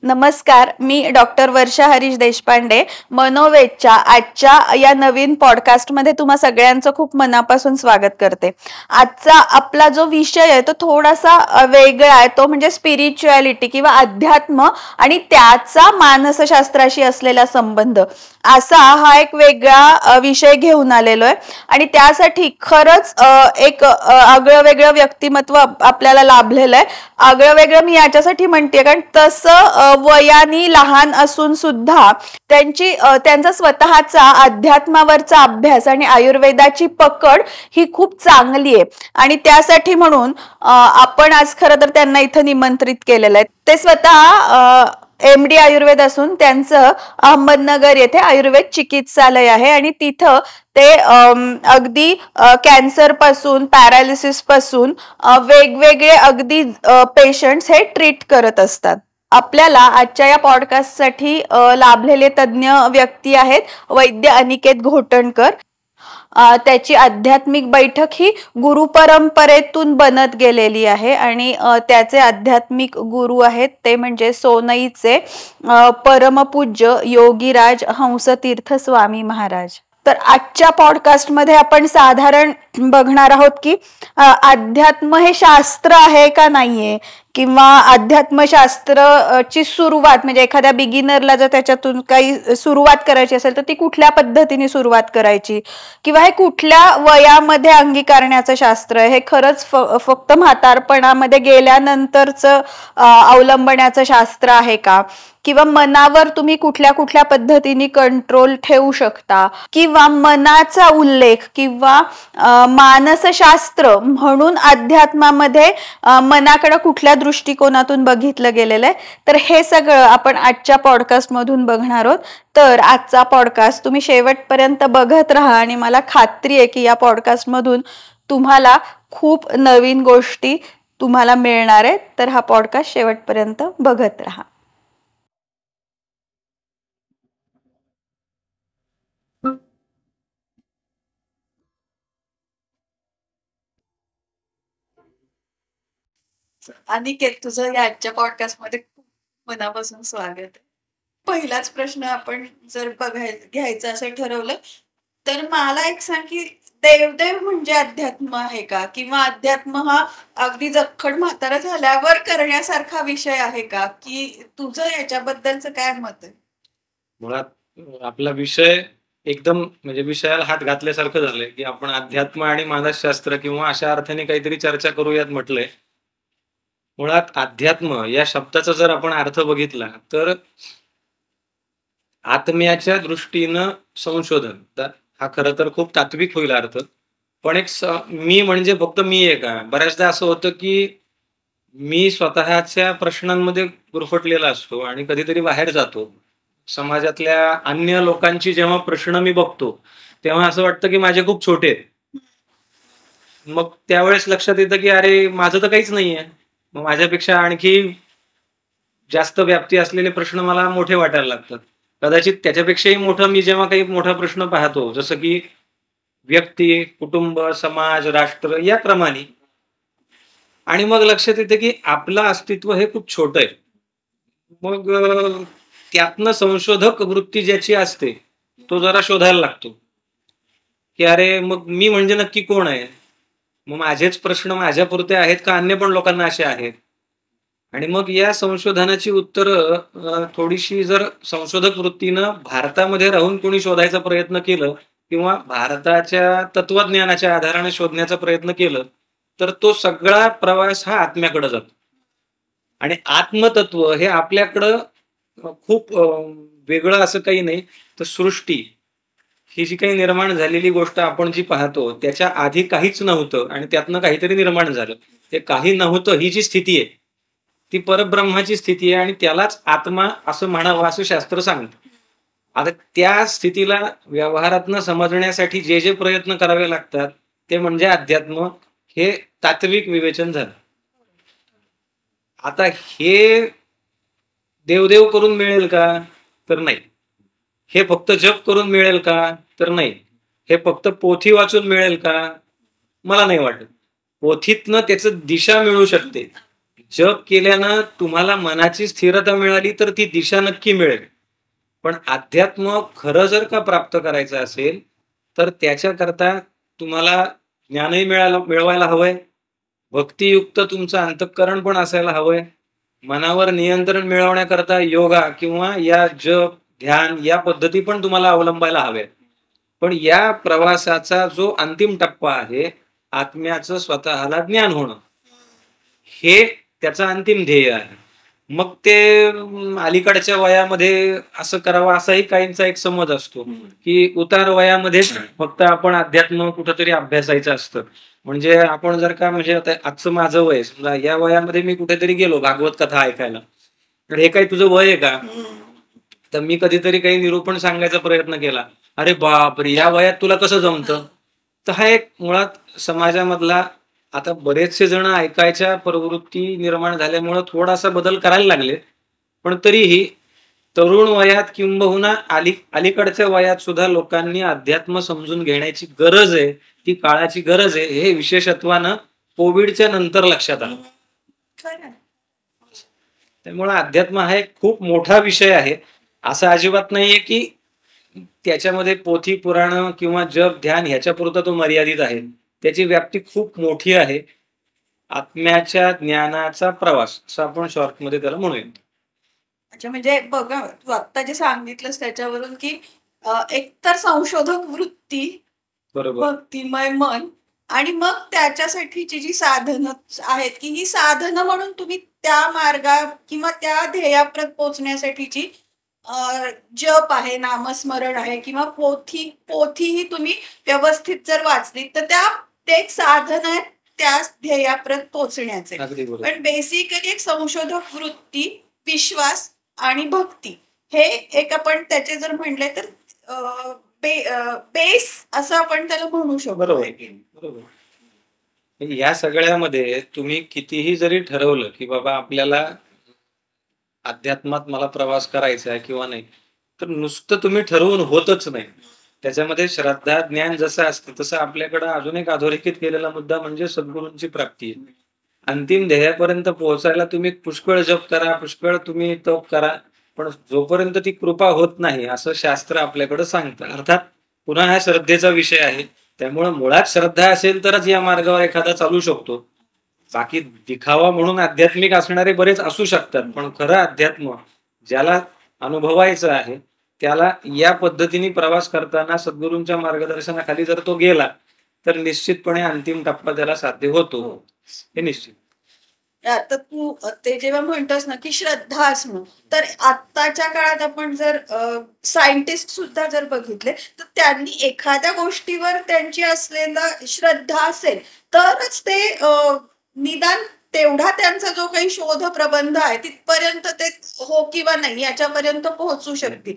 नमस्कार, मी डॉक्टर वर्षा हरीश देशपांडे. मनोवेदच्या आजच्या या नवीन पॉडकास्टमध्ये तुम्हा सगळ्यांचं खूप मनापासून स्वागत करते. आजचा आपला जो विषय आहे तो थोडासा वेगळा आहे, तो म्हणजे स्पिरिच्युअलिटी किंवा अध्यात्म आणि त्याचा मानसशास्त्राशी असलेला संबंध, असा हा एक वेगळा विषय घेऊन आलेलो आहे. आणि त्यासाठी खरंच एक आगळं वेगळं व्यक्तिमत्व आपल्याला लाभलेलं आहे. आगळं वेगळं मी याच्यासाठी म्हणते कारण तसं वयाने लहान असून सुद्धा त्यांचा स्वतःचा अध्यात्मावरचा अभ्यास आणि आयुर्वेदाची पकड ही खूप चांगली आहे. आणि त्यासाठी म्हणून आपण आज खरं तर त्यांना इथं निमंत्रित केलेलं आहे. ते स्वतः MD आयुर्वेद असून त्यांचं अहमदनगर येथे आयुर्वेद चिकित्सालय आहे आणि तिथं ते अगदी कॅन्सर पासून पॅरालिसिस पासून वेगवेगळे अगदी पेशंट्स हे ट्रीट करत असतात. आपल्याला आजच्या या पॉडकास्टसाठी लाभलेले तज्ज्ञ व्यक्ती आहेत वैद्य अनिकेत घोटणकर. त्याची आध्यात्मिक बैठक ही गुरु परंपरेतून बनत गेलेली आहे आणि त्याचे आध्यात्मिक गुरु आहेत ते म्हणजे सोनईचे परमपूज्य योगीराज हंसतीर्थ स्वामी महाराज. तर आजच्या पॉडकास्टमध्ये आपण साधारण बघणार आहोत की अध्यात्म हे शास्त्र आहे का नाहीये, किंवा अध्यात्मशास्त्रची सुरुवात म्हणजे एखाद्या बिगिनरला जर त्याच्यातून काही सुरुवात करायची असेल तर ती कुठल्या पद्धतीने सुरुवात करायची, किंवा हे कुठल्या वयामध्ये अंगीकारण्याचं शास्त्र आहे, हे खरंच फक्त म्हातारपणामध्ये गेल्यानंतरचं अवलंबण्याचं शास्त्र आहे का, किंवा मनावर तुम्ही कुठल्या कुठल्या पद्धतीने कंट्रोल ठेवू शकता, किंवा मनाचा उल्लेख किंवा मानसशास्त्र म्हणून अध्यात्मामध्ये मनाकडे कुठल्या दृष्टिकोनातून बघितलं गेलेलं आहे. तर हे सगळं आपण आजच्या पॉडकास्ट मधून बघणार आहोत. तर आजचा पॉडकास्ट तुम्ही शेवटपर्यंत बघत राहा आणि मला खात्री आहे की या पॉडकास्ट मधून तुम्हाला खूप नवीन गोष्टी तुम्हाला मिळणार आहेत. तर हा पॉडकास्ट शेवटपर्यंत बघत राहा. अनिकेत, तुझं या आजच्या पॉडकास्ट मध्ये खूप मनापासून स्वागत आहे. पहिलाच प्रश्न आपण जर घ्यायचं असं ठरवलं तर मला एक सांग की देवदेव म्हणजे अध्यात्म आहे का, किंवा अध्यात्म हा अगदी जखड म्हातारा झाल्यावर करण्यासारखा विषय आहे का, की तुझं याच्याबद्दलचं काय मत आहे? मुळात आपला विषय एकदम म्हणजे विषयाला हात घातल्यासारखं झालंय की आपण अध्यात्म आणि मानसशास्त्र किंवा अशा अर्थाने काहीतरी चर्चा करूयात म्हटलंय. मुळात अध्यात्म या शब्दाचा जर आपण अर्थ बघितला तर आत्म्याच्या दृष्टीनं संशोधन, तर हा खरं तर खूप तात्विक होईल अर्थ. पण एक मी म्हणजे फक्त मी आहे का, बऱ्याचदा असं होतं की मी स्वतःच्या प्रश्नांमध्ये गुरफटलेला असतो आणि कधीतरी बाहेर जातो. समाजातल्या अन्य लोकांची जेव्हा प्रश्न मी बघतो तेव्हा असं वाटतं की माझे खूप छोटे आहेत. मग त्यावेळेस लक्षात येतं की अरे माझं तर काहीच नाहीये, मग माझ्यापेक्षा आणखी जास्त व्याप्ती असलेले प्रश्न मला मोठे वाटायला लागतात. कदाचित त्याच्यापेक्षाही मोठं मी जेव्हा काही मोठा प्रश्न पाहतो, जसं की व्यक्ती, कुटुंब, समाज, राष्ट्र या क्रमाने, आणि मग लक्षात येतं की आपलं अस्तित्व हे खूप छोटं आहे. मग त्यातनं संशोधक वृत्ती ज्याची असते तो जरा शोधायला लागतो की अरे मग मी म्हणजे नक्की कोण आहे, मग माझेच प्रश्न माझ्यापुरते आहेत का अन्य पण लोकांना असे आहेत. आणि मग या संशोधनाची उत्तरं थोडीशी जर संशोधक वृत्तीनं भारतामध्ये राहून कोणी शोधायचा प्रयत्न केलं किंवा भारताच्या तत्वज्ञानाच्या आधाराने शोधण्याचा प्रयत्न केलं तर तो सगळा प्रवास हा आत्म्याकडे जातो. आणि आत्मतत्व हे आपल्याकडं खूप वेगळं असं काही नाही. तर सृष्टी ही जी काही निर्माण झालेली गोष्ट आपण जी पाहतो त्याच्या आधी काहीच नव्हतं आणि त्यातनं काहीतरी निर्माण झालं. ते काही नव्हतं ही जी स्थिती आहे ती परब्रह्माची स्थिती आहे आणि त्यालाच आत्मा असं म्हणावं असं शास्त्र सांगतं. आता त्या स्थितीला व्यवहारातनं समजण्यासाठी जे जे प्रयत्न करावे लागतात ते म्हणजे अध्यात्म हे तात्विक विवेचन झालं. आता हे देवदेव करून मिळेल का, तर नाही. हे फक्त जप करून मिळेल का, तर नाही. हे फक्त पोथी वाचून मिळेल का, मला नाही वाटत. पोथीतनं त्याचं दिशा मिळू शकते, जप केल्यानं तुम्हाला मनाची स्थिरता मिळाली तर ती दिशा नक्की मिळेल. पण अध्यात्म खरं जर का प्राप्त करायचं असेल तर त्याच्याकरता तुम्हाला ज्ञानही मिळवायला हवंय, भक्तियुक्त तुमचं अंतःकरण पण असायला हवंय, मनावर नियंत्रण मिळवण्याकरता योगा किंवा या जप ध्यान या पद्धती पण तुम्हाला अवलंबायला हव्यात. पण या प्रवासाचा जो अंतिम टप्पा आहे, आत्म्याचं स्वतःला ज्ञान होणं, हे त्याचं अंतिम ध्येय आहे. मग ते अलीकडच्या वयामध्ये असं करावं असाही काहींचा एक समज असतो, की उतार वयामध्येच फक्त आपण अध्यात्म कुठंतरी अभ्यासायचं असतं. म्हणजे आपण जर का म्हणजे आता आजचं माझं वय समजा या वयामध्ये मी कुठेतरी गेलो भागवत कथा ऐकायला, तर हे काही तुझं वय आहे का? तर मी कधीतरी काही निरूपण सांगायचा प्रयत्न केला, अरे बापरे या वयात तुला कसं जमतं? तर हा एक मुळात समाजामधला आता बरेचसे जण ऐकायच्या प्रवृत्ती निर्माण झाल्यामुळं थोडासा बदल करायला लागले. पण तरीही तरुण वयात किंबहुना अलीकडच्या वयात सुद्धा लोकांनी अध्यात्म समजून घेण्याची गरज आहे, ती काळाची गरज आहे, हे विशेषत्वानं कोविडच्या नंतर लक्षात आलं. त्यामुळे अध्यात्म हा एक खूप मोठा विषय आहे. असं अजिबात नाहीये की त्याच्यामध्ये पोथी पुराण किंवा जप ध्यान ह्याच्यापुरता तो मर्यादित आहे. त्याची व्याप्ती खूप मोठी आहे. आत्म्याच्या ज्ञानाचा प्रवास असं आपण शॉर्टमध्ये त्याला म्हणूया. अच्छा, म्हणजे बघा तू आता जे सांगितलंस त्याच्यावरून की एकतर संशोधक वृत्ती, बरोबर, भक्तिमय मन, आणि मग त्याच्यासाठीची जी साधनं आहेत की ही साधनं म्हणून तुम्ही त्या मार्गा किंवा त्या ध्येयाप्रत पोहोचण्यासाठीची जप आहे, नामस्मरण आहे, किंवा पोथीही तुम्ही व्यवस्थित जर वाचली तर ते एक साधन आहे त्या ध्येयाप्रत पोहोचण्याचे. अगदी बरोबर. पण बेसिकली एक संशोधक वृत्ती, विश्वास आणि भक्ती हे एक आपण त्याचे जर म्हणले तर बेस असं आपण त्याला म्हणू शकतो. बरोबर बरोबर. या सगळ्यामध्ये तुम्ही कितीही जरी ठरवलं की बाबा आपल्याला अध्यात्मात मला प्रवास करायचा आहे किंवा नाही, तर नुसतं तुम्ही ठरवून होतच नाही. त्याच्यामध्ये श्रद्धा ज्ञान जसं असतं तसं आपल्याकडं अजून एक अधोरेखित केलेला मुद्दा म्हणजे सद्गुरूंची प्राप्ती आहे. अंतिम ध्येयापर्यंत पोहोचायला तुम्ही पुष्कळ जप करा, पुष्कळ तुम्ही तप करा, पण जोपर्यंत ती कृपा होत नाही असं शास्त्र आपल्याकडे सांगतं. अर्थात पुन्हा हा श्रद्धेचा विषय आहे. त्यामुळे मुळात श्रद्धा असेल तरच या मार्गावर एखादा चालू शकतो. बाकी दिखावा म्हणून आध्यात्मिक असणारे बरेच असू शकतात, पण खरं अध्यात्म ज्याला अनुभवायचं आहे त्याला या पद्धतीने प्रवास करताना सद्गुरूंच्या मार्गदर्शनाखाली जर तो गेला तर निश्चितपणे अंतिम टप्पा त्याला साध्य होतो, हे निश्चित. आता तू ते जेव्हा म्हणतोस ना की श्रद्धा असणं, तर आत्ताच्या काळात आपण जर सायंटिस्ट सुद्धा जर बघितले तर त्यांनी एखाद्या गोष्टीवर त्यांची असलेला श्रद्धा असेल तरच ते निदान तेवढा त्यांचा जो काही शोध प्रबंध आहे तिथपर्यंत ते हो किंवा नाही याच्यापर्यंत पोहोचू शकतील.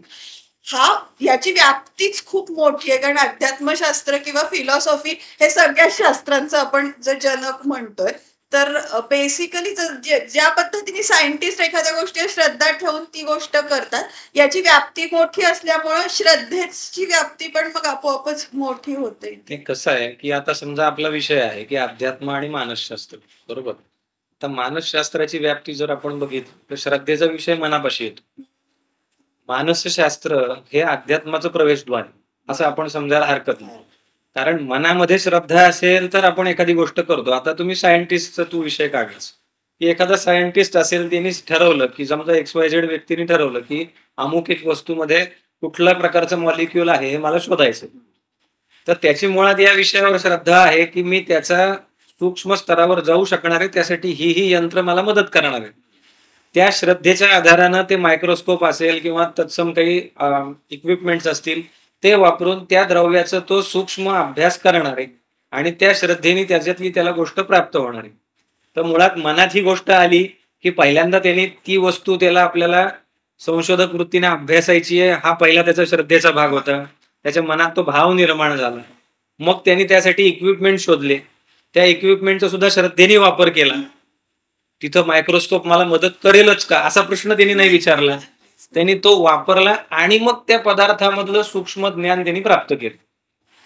याची व्याप्तीच खूप मोठी आहे, कारण अध्यात्मशास्त्र किंवा फिलॉसॉफी हे सगळ्या शास्त्रांचं आपण जर जनक म्हणतोय, तर बेसिकली ज्या पद्धतीने सायंटिस्ट एखाद्या गोष्टीवर श्रद्धा ठेवून ती गोष्ट करतात, याची व्याप्ती मोठी असल्यामुळे श्रद्धेची व्याप्ती पण मग आपोआपच मोठी होते. ते कसं आहे की आता समजा आपला विषय आहे की अध्यात्म आणि मानसशास्त्र, बरोबर. तर मानसशास्त्राची व्याप्ती जर आपण बघितली तर श्रद्धेचा विषय मनापाशी येतो. मानसशास्त्र हे अध्यात्माचं प्रवेशद्वार असं आपण समजायला हरकत नाही. कारण मनामध्ये श्रद्धा असेल तर आपण एखादी गोष्ट करतो. आता तुम्ही सायंटिस्टचा तू विषय काढलास की एखादा सायंटिस्ट असेल, त्यांनी ठरवलं की समजा XYZ व्यक्तीने ठरवलं की अमुक एक वस्तूमध्ये कुठल्या प्रकारचं मॉलिक्युल आहे हे मला शोधायचं, तर त्याची मुळात या विषयावर श्रद्धा आहे की मी त्याचा सूक्ष्म स्तरावर जाऊ शकणार आहे, त्यासाठी ही यंत्र मला मदत करणार आहे. त्या श्रद्धेच्या आधारानं ते मायक्रोस्कोप असेल किंवा तत्सम काही इक्विपमेंट्स असतील ते वापरून त्या द्रव्याचा तो सूक्ष्म अभ्यास करणार आहे आणि त्या श्रद्धेने त्याच्यातली त्याला गोष्ट प्राप्त होणार आहे. तर मुळात मनात ही गोष्ट आली की पहिल्यांदा त्यांनी ती वस्तू त्याला आपल्याला संशोधक वृत्तीने अभ्यासायची आहे, हा पहिला त्याचा श्रद्धेचा भाग होता. त्याच्या मनात तो भाव निर्माण झाला. मग त्यांनी त्यासाठी इक्विपमेंट शोधले, त्या इक्विपमेंटचा सुद्धा श्रद्धेने वापर केला. तिथं मायक्रोस्कोप मला मदत करेलच का असा प्रश्न त्यांनी नाही विचारला, त्यांनी तो वापरला आणि मग त्या पदार्थामधलं सूक्ष्म ज्ञान त्यांनी प्राप्त केलं.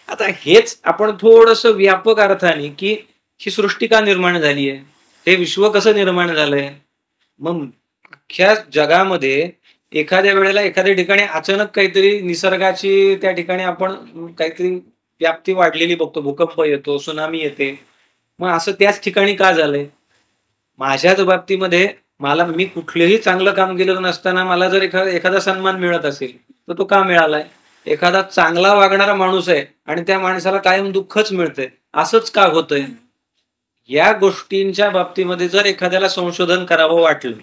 आता हेच आपण थोडस व्यापक अर्थाने की ही सृष्टी का निर्माण झाली आहे, हे विश्व कसं निर्माण झालंय. मग अख्ख्या जगामध्ये एखाद्या वेळेला एखाद्या ठिकाणी अचानक काहीतरी निसर्गाची त्या ठिकाणी आपण काहीतरी व्याप्ती वाढलेली बघतो, भूकंप येतो, सुनामी येते. मग असं त्याच ठिकाणी का झालंय. माझ्याच बाबतीमध्ये मी कुठलंही चांगलं काम केलेलं नसताना मला जर एखादा सन्मान मिळत असेल तर तो का मिळालाय. एखादा चांगला वागणारा माणूस आहे आणि त्या माणसाला कायम दुःखच मिळतंय, असंच का होतंय. या गोष्टींच्या बाबतीमध्ये जर एखाद्याला संशोधन करावं वाटलं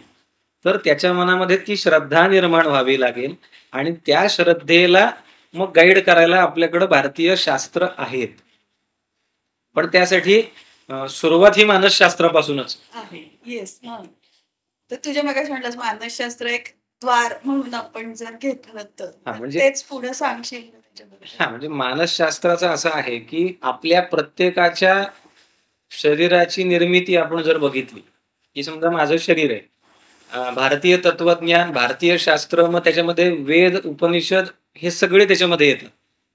तर त्याच्या मनामध्ये ती श्रद्धा निर्माण व्हावी लागेल आणि त्या श्रद्धेला मग गाईड करायला आपल्याकडे भारतीय शास्त्र आहेत. पण त्यासाठी सुरुवात ही मानसशास्त्रापासूनच आहे. येस. तर तुझ्या मगाशी म्हटलंस मानसशास्त्र एक द्वार म्हणून आपण जर घेतलं तर तेच पुढे सांगशील त्याच्याबद्दल. म्हणजे मानसशास्त्राचं असं आहे की आपल्या प्रत्येकाच्या शरीराची निर्मिती आपण जर बघितली की समजा माझं शरीर आहे, भारतीय तत्वज्ञान, भारतीय शास्त्र, मग त्याच्यामध्ये वेद, उपनिषद हे सगळे त्याच्यामध्ये येतात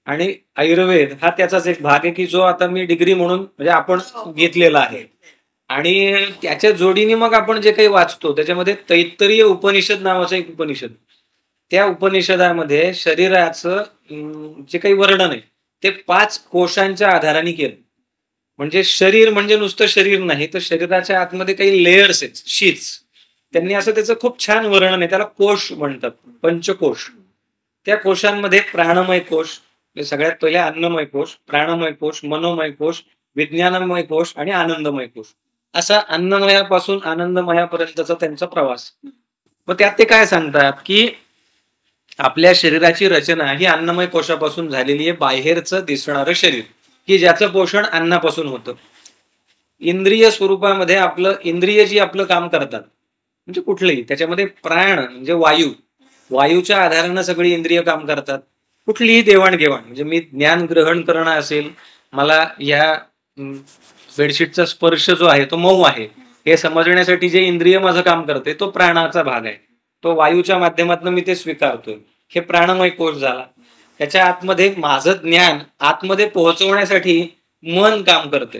आणि आयुर्वेद हा त्याचाच एक भाग आहे की जो आता मी डिग्री म्हणून म्हणजे आपण घेतलेला आहे. आणि त्याच्या जोडीने मग आपण जे काही वाचतो त्याच्यामध्ये तैत्तरीय उपनिषद नावाचं एक उपनिषद, त्या उपनिषदामध्ये शरीराचं जे काही वर्णन आहे ते 5 कोशांच्या आधाराने केलं. म्हणजे शरीर म्हणजे नुसतं शरीर नाही, तर शरीराच्या आतमध्ये काही लेयर्स आहेत, शीट्स. त्यांनी असं त्याचं खूप छान वर्णन आहे, त्याला कोश म्हणतात, पंचकोश. त्या कोशांमध्ये प्राणमय कोश, सगळ्यात पहिले अन्नमय कोश, प्राणमय कोश, मनोमय कोश, विज्ञानमय कोश आणि आनंदमय कोश, असा अन्नमयापासून आनंदमयापर्यंतचा त्यांचा प्रवास. मग त्यात ते काय सांगतात की आपल्या शरीराची रचना ही अन्नमय कोशापासून झालेली आहे, बाहेरचं दिसणारं शरीर की ज्याचं पोषण अन्नापासून होतं. इंद्रिय स्वरूपामध्ये इंद्रिय जी आपलं काम करतात म्हणजे कुठलंही, त्याच्यामध्ये प्राण म्हणजे वायूच्या आधारानं सगळी इंद्रिय काम करतात. कुठलीही देवाणघेवाण म्हणजे मी ज्ञान ग्रहण करणं असेल, मला या बेडशीटचा स्पर्श जो आहे तो मऊ आहे हे समजण्यासाठी जे इंद्रिय माझं काम करते तो प्राणाचा भाग आहे, तो वायूच्या माध्यमातून मी ते स्वीकारतोय, हे प्राणमय कोश झाला. त्याच्या आतमध्ये माझं ज्ञान आतमध्ये पोहोचवण्यासाठी मन काम करते,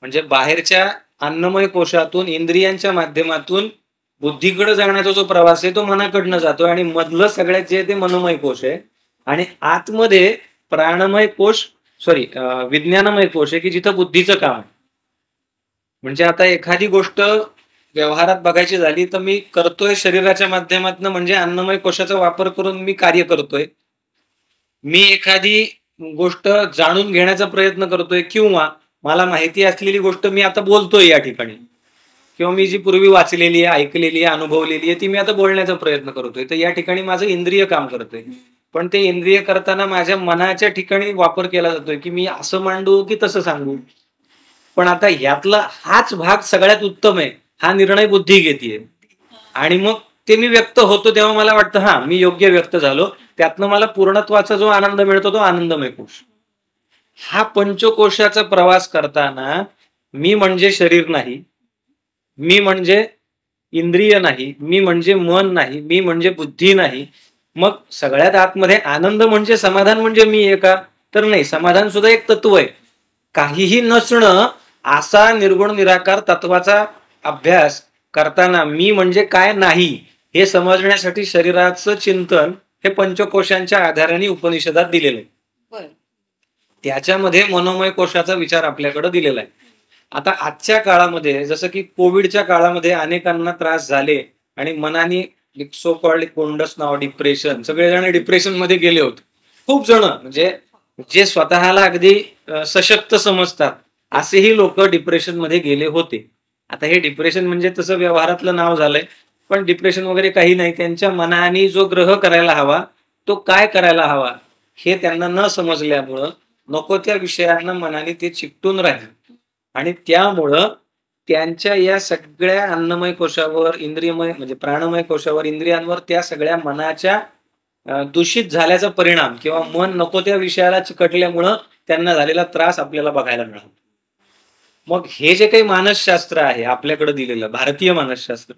म्हणजे बाहेरच्या अन्नमय कोशातून इंद्रियांच्या माध्यमातून बुद्धीकडे जाण्याचा जो प्रवास आहे तो मनाकडनं जातो आणि मधलं सगळ्यात जे ते मनोमय कोश आहे आणि आतमध्ये विज्ञानमय कोश आहे की जिथं बुद्धीचं काम आहे. म्हणजे आता एखादी गोष्ट व्यवहारात बघायची झाली तर मी करतोय शरीराच्या माध्यमातून, म्हणजे अन्नमय कोशाचा वापर करून मी कार्य करतोय. मी एखादी गोष्ट जाणून घेण्याचा प्रयत्न करतोय किंवा मला माहिती असलेली गोष्ट मी आता बोलतोय या ठिकाणी, किंवा मी जी पूर्वी वाचलेली आहे, ऐकलेली आहे, अनुभवलेली आहे ती मी आता बोलण्याचा प्रयत्न करतोय, तर या ठिकाणी माझं इंद्रिय काम करतोय. पण ते इंद्रिय करताना माझ्या मनाच्या ठिकाणी वापर केला जातोय की मी असं मांडू की तसं सांगू. पण आता यातला हाच भाग सगळ्यात उत्तम आहे हा निर्णय बुद्धी घेतीये आणि मग ते मी व्यक्त होतो तेव्हा मला वाटतं मी योग्य व्यक्त झालो, त्यातनं मला पूर्णत्वाचा जो आनंद मिळतो तो आनंदमय कोश. हा पंचकोशाचा प्रवास करताना मी म्हणजे शरीर नाही, मी म्हणजे इंद्रिय नाही, मी म्हणजे मन नाही, मी म्हणजे बुद्धी नाही. मग सगळ्यात आतमध्ये आनंद म्हणजे समाधान म्हणजे मी आहे का, तर नाही, समाधान सुद्धा एक तत्व आहे. काहीही नसणं असा निर्गुण निराकार तत्वाचा अभ्यास करताना मी म्हणजे काय नाही हे समजण्यासाठी शरीराचं चिंतन हे पंचकोशांच्या आधाराने उपनिषदात दिलेलं आहे. त्याच्यामध्ये मनोमय कोशाचा विचार आपल्याकडे दिलेला आहे. आता आजच्या काळामध्ये जसं की कोविडच्या काळामध्ये अनेकांना त्रास झाले आणि मनाने सो कॉल्ड कोंडस नाव डिप्रेशन, सगळेजण डिप्रेशन मध्ये गेले होते. खूप जण म्हणजे जे स्वतःला अगदी सशक्त समजतात असेही लोक डिप्रेशन मध्ये गेले होते. आता हे डिप्रेशन म्हणजे तसं व्यवहारातलं नाव झालंय, पण डिप्रेशन वगैरे काही नाही. त्यांच्या मनाने जो ग्रह करायला हवा तो काय करायला हवा हे त्यांना न समजल्यामुळं नको त्या विषयांना मनाने ते चिकटून राहिले आणि त्यामुळं त्यांच्या या सगळ्या अन्नमय कोशावर, इंद्रियमय म्हणजे प्राणमय कोशावर, इंद्रियांवर त्या सगळ्या मनाच्या दूषित झाल्याचा परिणाम किंवा मन नको त्या विषयाला चिकटल्यामुळं त्यांना झालेला त्रास आपल्याला बघायला मिळाला. मग हे जे काही मानसशास्त्र आहे आपल्याकडे दिलेलं भारतीय मानसशास्त्र,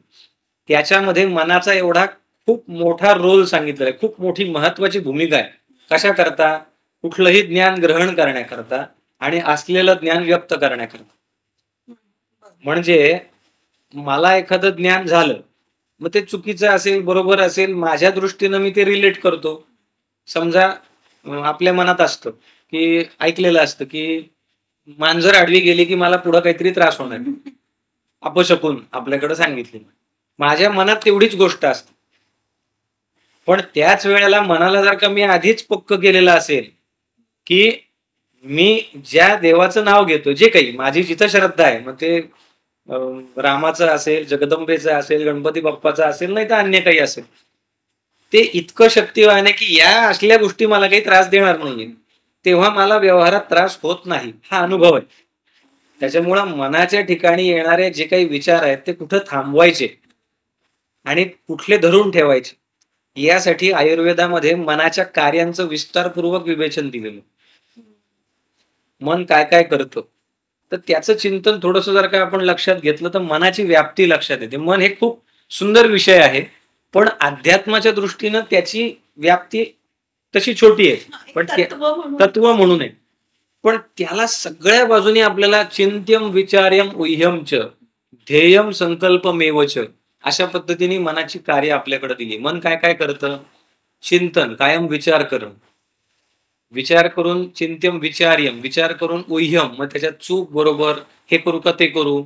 त्याच्यामध्ये मनाचा एवढा खूप मोठा रोल सांगितलेला आहे, खूप मोठी महत्वाची भूमिका आहे. कशा करता, कुठलंही ज्ञान ग्रहण करण्याकरता आणि असलेलं ज्ञान व्यक्त करण्याकरता. म्हणजे मला एखादं ज्ञान झालं, मग ते चुकीचं असेल बरोबर असेल माझ्या दृष्टीनं मी ते रिलेट करतो. समजा आपल्या मनात असतं की ऐकलेलं असतं की मांजर आडवी गेली की मला पुढं काहीतरी त्रास होणार, अपशकून आपल्याकडे सांगितले. माझ्या मनात तेवढीच गोष्ट असते, पण त्याच वेळेला मनाला जर का मी आधीच पक्क केलेलं असेल की मी ज्या देवाचं नाव घेतो, जे काही माझी जिथं श्रद्धा आहे, मग ते रामाचं असेल, जगदंबेचं असेल, गणपती बाप्पाचं असेल, नाही तर अन्य काही असेल, ते इतकं शक्तिवान आहे की या असल्या गोष्टी मला काही त्रास देणार नाहीये, तेव्हा मला व्यवहारात त्रास होत नाही, हा अनुभव आहे. त्याच्यामुळं मनाच्या ठिकाणी येणारे जे काही विचार आहेत ते कुठं थांबवायचे आणि कुठले धरून ठेवायचे, यासाठी आयुर्वेदामध्ये मनाच्या कार्यांचं विस्तारपूर्वक विवेचन दिलेलं. मन काय काय करतं, तर त्याचं चिंतन थोडंसं जर का आपण लक्षात घेतलं तर मनाची व्याप्ती लक्षात येते. मन हे खूप सुंदर विषय आहे, पण अध्यात्माच्या दृष्टीनं त्याची व्याप्ती तशी छोटी आहे, पण तत्व म्हणून आहे. पण त्याला सगळ्या बाजूनी आपल्याला चिंत्यम विचार्यम उह्यम च ध्येयम संकल्पमेवच अशा पद्धतीने मनाची कार्य आपल्याकडे दिली. मन काय काय करतं? चिंतन, कायम विचार करणं, विचार करून चिंत्यम विचार्यम, विचार करून उह्यम, मग त्याच्यात चूक बरोबर, हे करू का ते करू,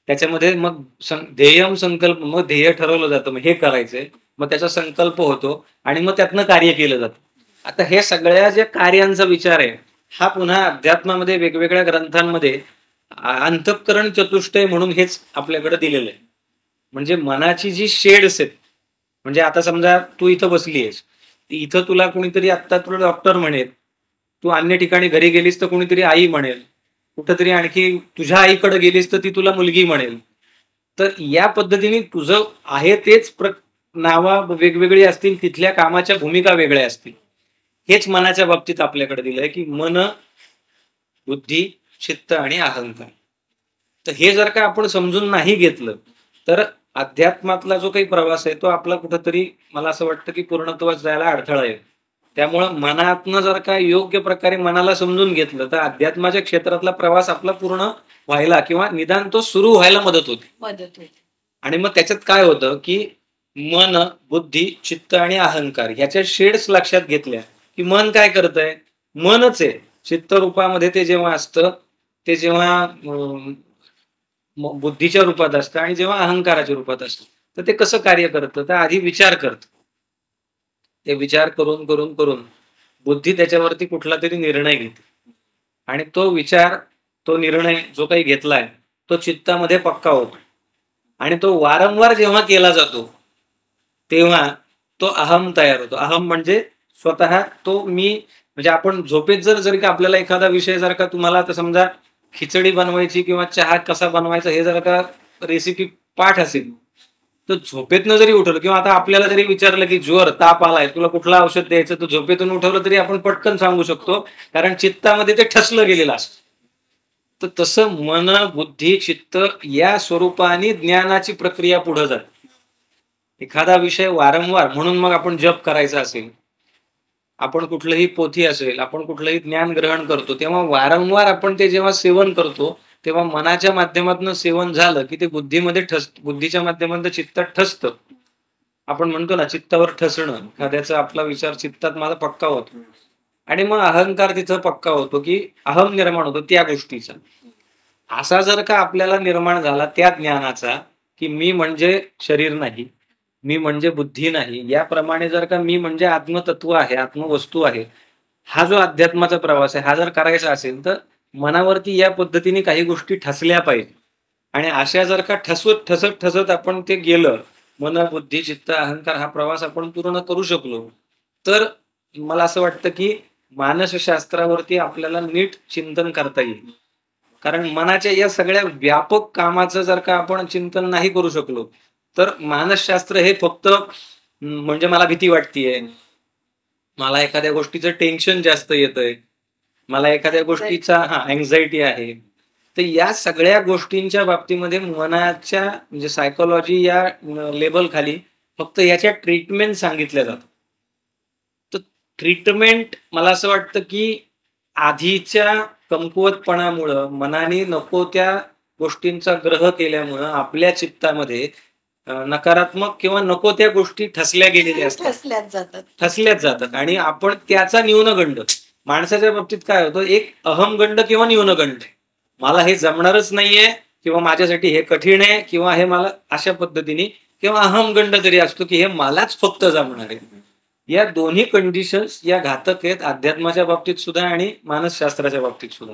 त्याच्यामध्ये मग ध्येयम संकल्प, मग ध्येय ठरवलं जातं, मग हे करायचंय, मग त्याचा संकल्प होतो आणि मग त्यातनं कार्य केलं जातं. आता हे सगळ्या ज्या कार्यांचा विचार आहे हा पुन्हा अध्यात्मामध्ये वेगवेगळ्या ग्रंथांमध्ये अंतःकरण चतुष्टय म्हणून हेच आपल्याकडे दिलेलं आहे. म्हणजे मनाची जी शेड्स आहेत, म्हणजे आता समजा तू इथं बसली आहेस, इथं तुला कोणीतरी आत्ता तुला डॉक्टर म्हणेल, तू अन्य ठिकाणी घरी गेलीस तर कोणीतरी आई म्हणेल, कुठंतरी आणखी तुझ्या आईकडे गेलीस तर ती तुला मुलगी म्हणेल. तर या पद्धतीने तुझं आहे तेच नावा वेगवेगळी असतील, तिथल्या कामाच्या भूमिका वेगळ्या असतील. हेच मनाच्या बाबतीत आपल्याकडे दिलंय की मन, बुद्धी, चित्त आणि अहंकार. तर हे जर का आपण समजून नाही घेतलं तर अध्यात्मातला जो काही प्रवास आहे तो आपला कुठंतरी, मला असं वाटतं की पूर्णत्वास जायला अडथळा आहे. त्यामुळं मनातनं जर का योग्य प्रकारे मनाला समजून घेतलं तर अध्यात्माच्या क्षेत्रातला प्रवास आपला पूर्ण व्हायला किंवा निदान तो सुरू व्हायला मदत होते. आणि मग त्याच्यात काय होतं की मन, बुद्धी, चित्त आणि अहंकार ह्याच्या शेड्स लक्षात घेतल्या की मन काय करतंय, मनच आहे. चित्त रूपामध्ये ते जेव्हा असतं, ते जेव्हा बुद्धीच्या रूपात असतं आणि जेव्हा अहंकाराच्या रूपात असतं, तर ते कसं कार्य करतं, तर आधी विचार करतं. ते विचार करून करून करून बुद्धी त्याच्यावरती कुठला तरी निर्णय घेते आणि तो विचार, तो निर्णय जो काही घेतलाय तो चित्तामध्ये पक्का होतो आणि तो वारंवार जेव्हा केला जातो तेव्हा तो अहम तयार होतो. अहम म्हणजे स्वतः तो मी. म्हणजे आपण झोपेत जर का आपल्याला एखादा विषय जर का तुम्हाला आता समजा खिचडी बनवायची किंवा चहा कसा बनवायचा हे जर का रेसिपी पाठ असेल, तर झोपेतनं जरी उठवलं किंवा आता आपल्याला जरी विचारलं की ज्वर, ताप आलाय, तुला कुठलं औषध द्यायचं, तर झोपेतून उठवलं तरी आपण पटकन सांगू शकतो, कारण चित्तामध्ये ते ठसलं गेलेलं असतं. तर तसं मन, बुद्धी, चित्त या स्वरूपाने ज्ञानाची प्रक्रिया पुढे जाते. एखादा विषय वारंवार, म्हणून मग आपण जप करायचा असेल, आपण कुठलंही पोथी असेल, आपण कुठलंही ज्ञान ग्रहण करतो, तेव्हा वारंवार आपण ते जेव्हा सेवन करतो तेव्हा मनाच्या माध्यमातून सेवन झालं की ते बुद्धीमध्ये बुद्धीच्या माध्यमातून चित्तात ठसतं. आपण म्हणतो ना चित्तावर ठसणं, एखाद्याचा आपला विचार चित्तात माझा पक्का होतो आणि मग अहंकार तिथं पक्का होतो की अहम निर्माण होतो त्या गोष्टीचा. असा जर का आपल्याला निर्माण झाला त्या ज्ञानाचा की मी म्हणजे शरीर नाही, मी म्हणजे बुद्धी नाही, याप्रमाणे जर का मी म्हणजे आत्मतत्व आहे, आत्मवस्तू आहे, हा जो अध्यात्माचा प्रवास आहे हा जर करायचा असेल तर मनावरती या पद्धतीने काही गोष्टी ठसल्या पाहिजे. आणि अशा जर का ठसत ठसत ठसत आपण ते गेलं, मन, बुद्धी, चित्त, अहंकार हा प्रवास आपण पूर्ण करू शकलो, तर मला असं वाटतं की मानसशास्त्रावरती आपल्याला नीट चिंतन करता येईल. कारण मनाच्या या सगळ्या व्यापक कामाचं जर का आपण चिंतन नाही करू शकलो तर मानसशास्त्र हे फक्त म्हणजे मला भीती वाटतेय, मला एखाद्या गोष्टीचं टेन्शन जास्त येतंय, मला एखाद्या गोष्टीचा अँझायटी आहे, तर या सगळ्या गोष्टींच्या बाबतीमध्ये मनाच्या म्हणजे सायकोलॉजी या लेबल खाली फक्त याच्या ट्रीटमेंट सांगितल्या जातात. तर ट्रीटमेंट मला असं वाटतं की आधीच्या कमकुवतपणामुळं मनाने नको त्या गोष्टींचा ग्रह केल्यामुळं आपल्या चित्तामध्ये नकारात्मक किंवा नको त्या गोष्टी ठसल्या गेलेल्या असतात, ठसल्याच जातात आणि आपण त्याचा न्यूनगंड. माणसाच्या बाबतीत काय होतं, एक अहमगंड किंवा न्यूनगंड, मला हे जमणारच नाहीये किंवा माझ्यासाठी हे कठीण आहे किंवा हे मला अशा पद्धतीने, किंवा अहमगंड तरी असतो की हे मलाच फक्त जमणार आहे. या दोन्ही कंडिशन्स या घातक आहेत अध्यात्माच्या बाबतीत सुद्धा आणि मानसशास्त्राच्या बाबतीत सुद्धा.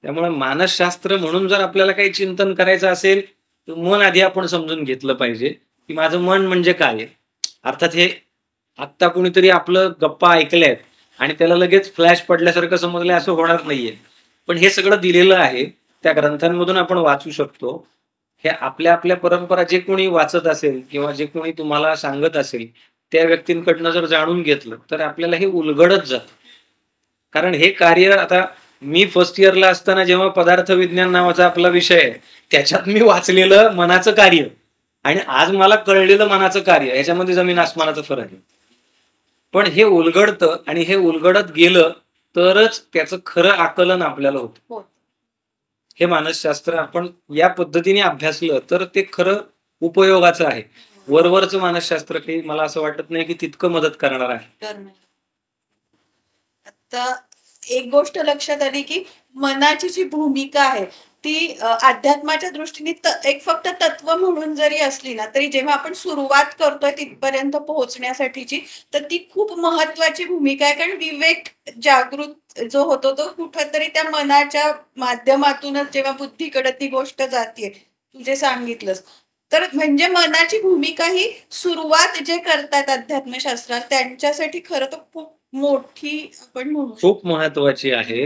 त्यामुळे मानसशास्त्र म्हणून जर आपल्याला काही चिंतन करायचं असेल तर मन आधी आपण समजून घेतलं पाहिजे की माझं मन म्हणजे काय आहे. अर्थात हे आत्ता कुणीतरी आपलं गप्पा ऐकल्यात आणि त्याला लगेच फ्लॅश पडल्यासारखं समजलं असं होणार नाहीये, पण हे सगळं दिलेलं आहे, त्या ग्रंथांमधून आपण वाचू शकतो. हे आपल्या आपल्या परंपरा जे कोणी वाचत असेल किंवा जे कोणी तुम्हाला सांगत असेल त्या व्यक्तींकडनं जर जाणून घेतलं तर आपल्याला हे उलगडत जात. कारण हे कार्य, आता मी फर्स्ट इयरला असताना जेव्हा पदार्थ विज्ञान नावाचा आपला विषय आहे त्याच्यात मी वाचलेलं मनाचं कार्य आणि आज मला कळलेलं मनाचं कार्य, याच्यामध्ये जमीन आसमानाचा फरक आहे. पण हे उलगडतं आणि हे उलगडत गेलं तरच त्याचं खरं आकलन आपल्याला होतं. हे मानसशास्त्र आपण या पद्धतीने अभ्यासलं तर ते खरं उपयोगाचं आहे. वरवरचं मानसशास्त्र काही मला असं वाटत नाही की तितकं मदत करणार आहे. आता एक गोष्ट लक्षात आली की मनाची जी भूमिका आहे ती अध्यात्माच्या दृष्टीने एक फक्त तत्व म्हणून जरी असली ना तरी जेव्हा आपण सुरुवात करतोय तिथपर्यंत पोहोचण्यासाठीची, तर ती खूप महत्वाची भूमिका आहे. कारण विवेक जागृत जो होतो तो कुठंतरी त्या मनाच्या माध्यमातूनच जेव्हा बुद्धीकडे ती गोष्ट जाते, तू जे सांगितलंस, तर म्हणजे मनाची भूमिका ही सुरुवात जे करतात अध्यात्मशास्त्रात त्यांच्यासाठी खरं तर खूप मोठी आपण म्हणू खूप महत्वाची आहे.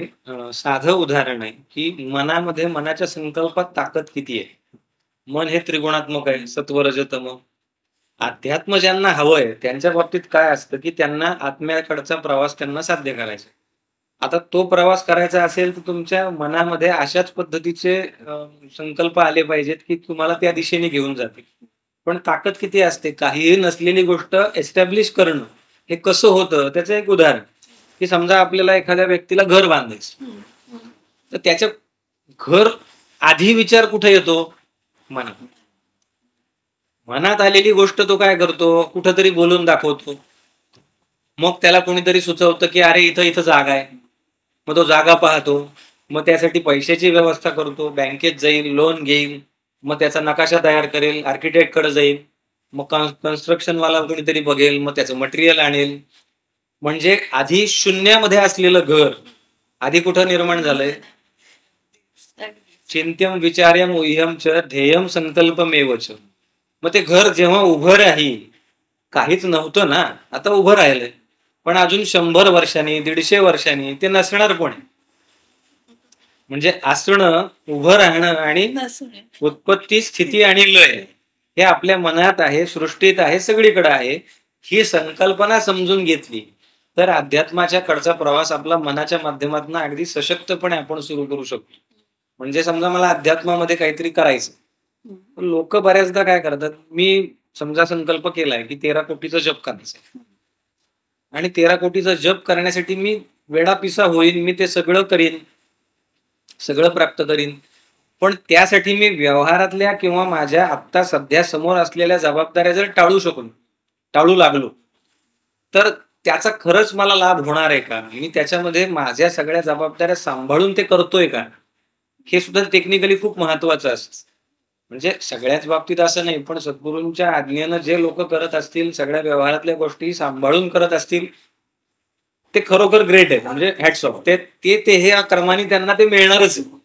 साधं उदाहरण आहे की मनामध्ये, मनाच्या संकल्पात ताकद किती आहे. मन हे त्रिगुणात्मक आहे, सत्व रज तम. अध्यात्म ज्यांना हवंय त्यांच्या बाबतीत काय असतं की त्यांना आत्म्याकडचा प्रवास त्यांना साध्य करायचा. आता तो प्रवास करायचा असेल तर तुमच्या मनामध्ये अशाच पद्धतीचे संकल्प आले पाहिजेत की तुम्हाला त्या दिशेने घेऊन जातील. पण ताकद किती असते, काहीही नसलेली गोष्ट एस्टॅब्लिश करणं हे कसं होतं त्याचं एक उदाहरण की समजा आपल्याला एखाद्या व्यक्तीला घर बांधायचं, तर त्याच्या घर आधी विचार कुठे येतो, मनात. मनात आलेली गोष्ट तो काय करतो, कुठंतरी बोलून दाखवतो. मग त्याला कोणीतरी सुचवतं की अरे इथं इथं जागा आहे, मग तो जागा पाहतो, मग त्यासाठी पैशाची व्यवस्था करतो, बँकेत जाईल, लोन घेईल, मग त्याचा नकाशा तयार करेल, आर्किटेक्ट कडे जाईल, मग कन्स्ट्रक्शन वाला कोणीतरी बघेल, मग त्याचं मटेरियल आणेल. म्हणजे आधी शून्यामध्ये असलेलं घर आधी कुठं निर्माण झालंय, चिंत्यम विचार्यम उह्यम च ध्येयम संकल्पमेवच. मग ते घर जेव्हा उभं राहील, काहीच नव्हतं ना, आता उभं राहिलंय, पण अजून 100 वर्षांनी 150 वर्षांनी ते नसणार पण. म्हणजे असणं, उभं राहणं आणि उत्पत्ती, स्थिती आणि लय हे आपल्या मनात आहे, सृष्टीत आहे, सगळीकडे आहे. ही संकल्पना समजून घेतली तर अध्यात्माच्या कडचा प्रवास आपला मनाच्या माध्यमातून अगदी सशक्तपणे आपण सुरू करू शकतो. म्हणजे समजा मला अध्यात्मामध्ये काहीतरी करायचं, लोक बऱ्याचदा काय करतात, मी समजा संकल्प केलाय की 13 कोटीचा जप करायचा आणि 13 कोटीचा जप करण्यासाठी मी वेडापिसा होईन, मी ते सगळं करीन, सगळं प्राप्त करीन. पण त्यासाठी मी व्यवहारातल्या किंवा माझ्या आत्ता सध्या समोर असलेल्या जबाबदाऱ्या जर टाळू लागलो तर त्याचा खरंच मला लाभ होणार आहे का, मी त्याच्यामध्ये माझ्या सगळ्या जबाबदाऱ्या सांभाळून ते करतोय का, हे सुद्धा टेक्निकली खूप महत्वाचं असतं. म्हणजे सगळ्याच बाबतीत असं नाही, पण सद्गुरूंच्या आज्ञेनं जे लोक करत असतील, सगळ्या व्यवहारातल्या गोष्टी सांभाळून करत असतील, ते खरोखर ग्रेट आहे. म्हणजे हॅट्स ऑफ. ते हे क्रमाने त्यांना ते मिळणारच आहे.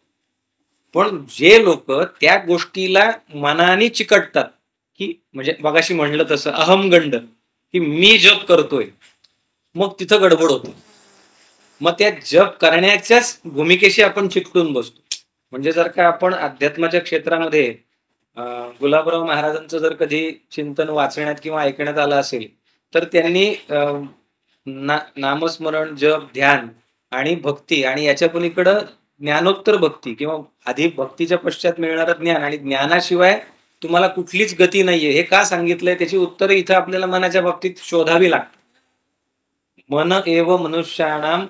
पण जे लोक त्या गोष्टीला मनाने चिकटतात, की म्हणजे मगाशी म्हणलं तसं अहमगंड, की मी जप करतोय, मग तिथं गडबड होते. मग त्या जप करण्याच्याच भूमिकेशी आपण चिकटून बसतो. म्हणजे जर का आपण अध्यात्माच्या क्षेत्रामध्ये गुलाबराव महाराजांचं जर कधी चिंतन वाचण्यात किंवा ऐकण्यात आलं असेल तर त्यांनी नामस्मरण, जप, ध्यान आणि भक्ती आणि याच्या पलीकडं ज्ञानोत्तर भक्ती किंवा आधी भक्तीच्या पश्चात मिळणारं ज्ञान आणि ज्ञानाशिवाय तुम्हाला कुठलीच गती नाहीये हे का सांगितलंय, त्याची उत्तरं इथं आपल्याला मनाच्या बाबतीत शोधावी लागतात. मन एव मनुष्याणाम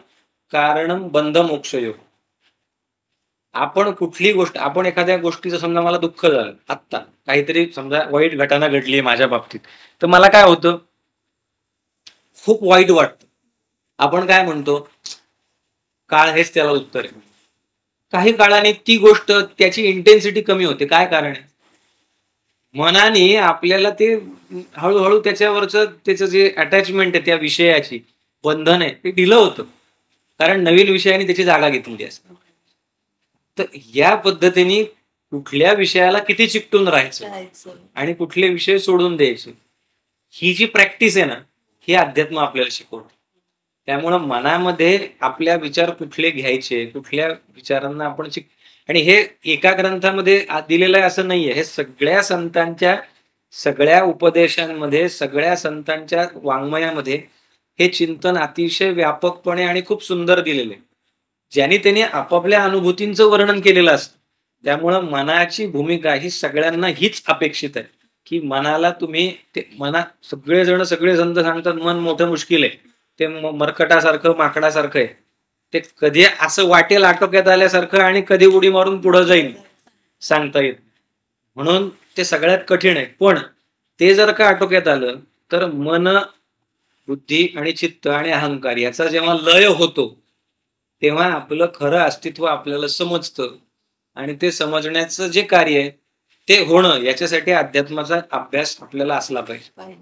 कारणम बंध मोक्षयोग. आपण कुठली गोष्ट, आपण एखाद्या गोष्टीचं समजा मला दुःख झालं आत्ता, काहीतरी समजा वाईट घटना घडली माझ्या बाबतीत, तर मला काय होतं, खूप वाईट वाटतं. आपण काय म्हणतो, काळ हेच त्याला उत्तर आहे. काही काळाने ती गोष्ट त्याची इंटेन्सिटी कमी होते. काय कारण आहे, मनाने आपल्याला ते हळूहळू त्याच्यावरचं त्याचं जे अटॅचमेंट आहे त्या विषयाची, बंधन आहे, ते ढिलं होतं. कारण नवीन विषयाने त्याची जागा घेतलेली असते. तर या पद्धतीने कुठल्या विषयाला किती चिकटून राहायचं आणि कुठले विषय सोडून द्यायचे, ही जी प्रॅक्टिस आहे ना, ही अध्यात्म आपल्याला शिकवतं. त्यामुळं मनामध्ये आपल्या विचार कुठले घ्यायचे, कुठल्या विचारांना आपण आणि हे एका ग्रंथामध्ये दिलेलं आहे असं नाहीये. हे सगळ्या संतांच्या, सगळ्या उपदेशांमध्ये, सगळ्या संतांच्या वाङ्मयामध्ये हे चिंतन अतिशय व्यापकपणे आणि खूप सुंदर दिलेले, ज्यांनी त्यांनी आपापल्या अनुभूतींचं वर्णन केलेलं असतं. त्यामुळं मनाची भूमिका ही सगळ्यांना हीच अपेक्षित आहे, की मनाला तुम्ही ते सगळे संत सांगतात मन मोठं मुश्किल आहे, ते मरकटासारखं माकडासारखं आहे, ते कधी असं वाटेल आटोक्यात आल्यासारखं आणि कधी उडी मारून पुढे जाईल, सांगता येत. म्हणून ते सगळ्यात कठीण आहे. पण ते जर का आटोक्यात आलं तर मन, बुद्धी आणि चित्त आणि अहंकार याचा जेव्हा लय होतो, तेव्हा आपलं खरं अस्तित्व आपल्याला समजतं. आणि ते समजण्याचं जे कार्य आहे ते होणं, याच्यासाठी अध्यात्माचा अभ्यास आपल्याला असला पाहिजे.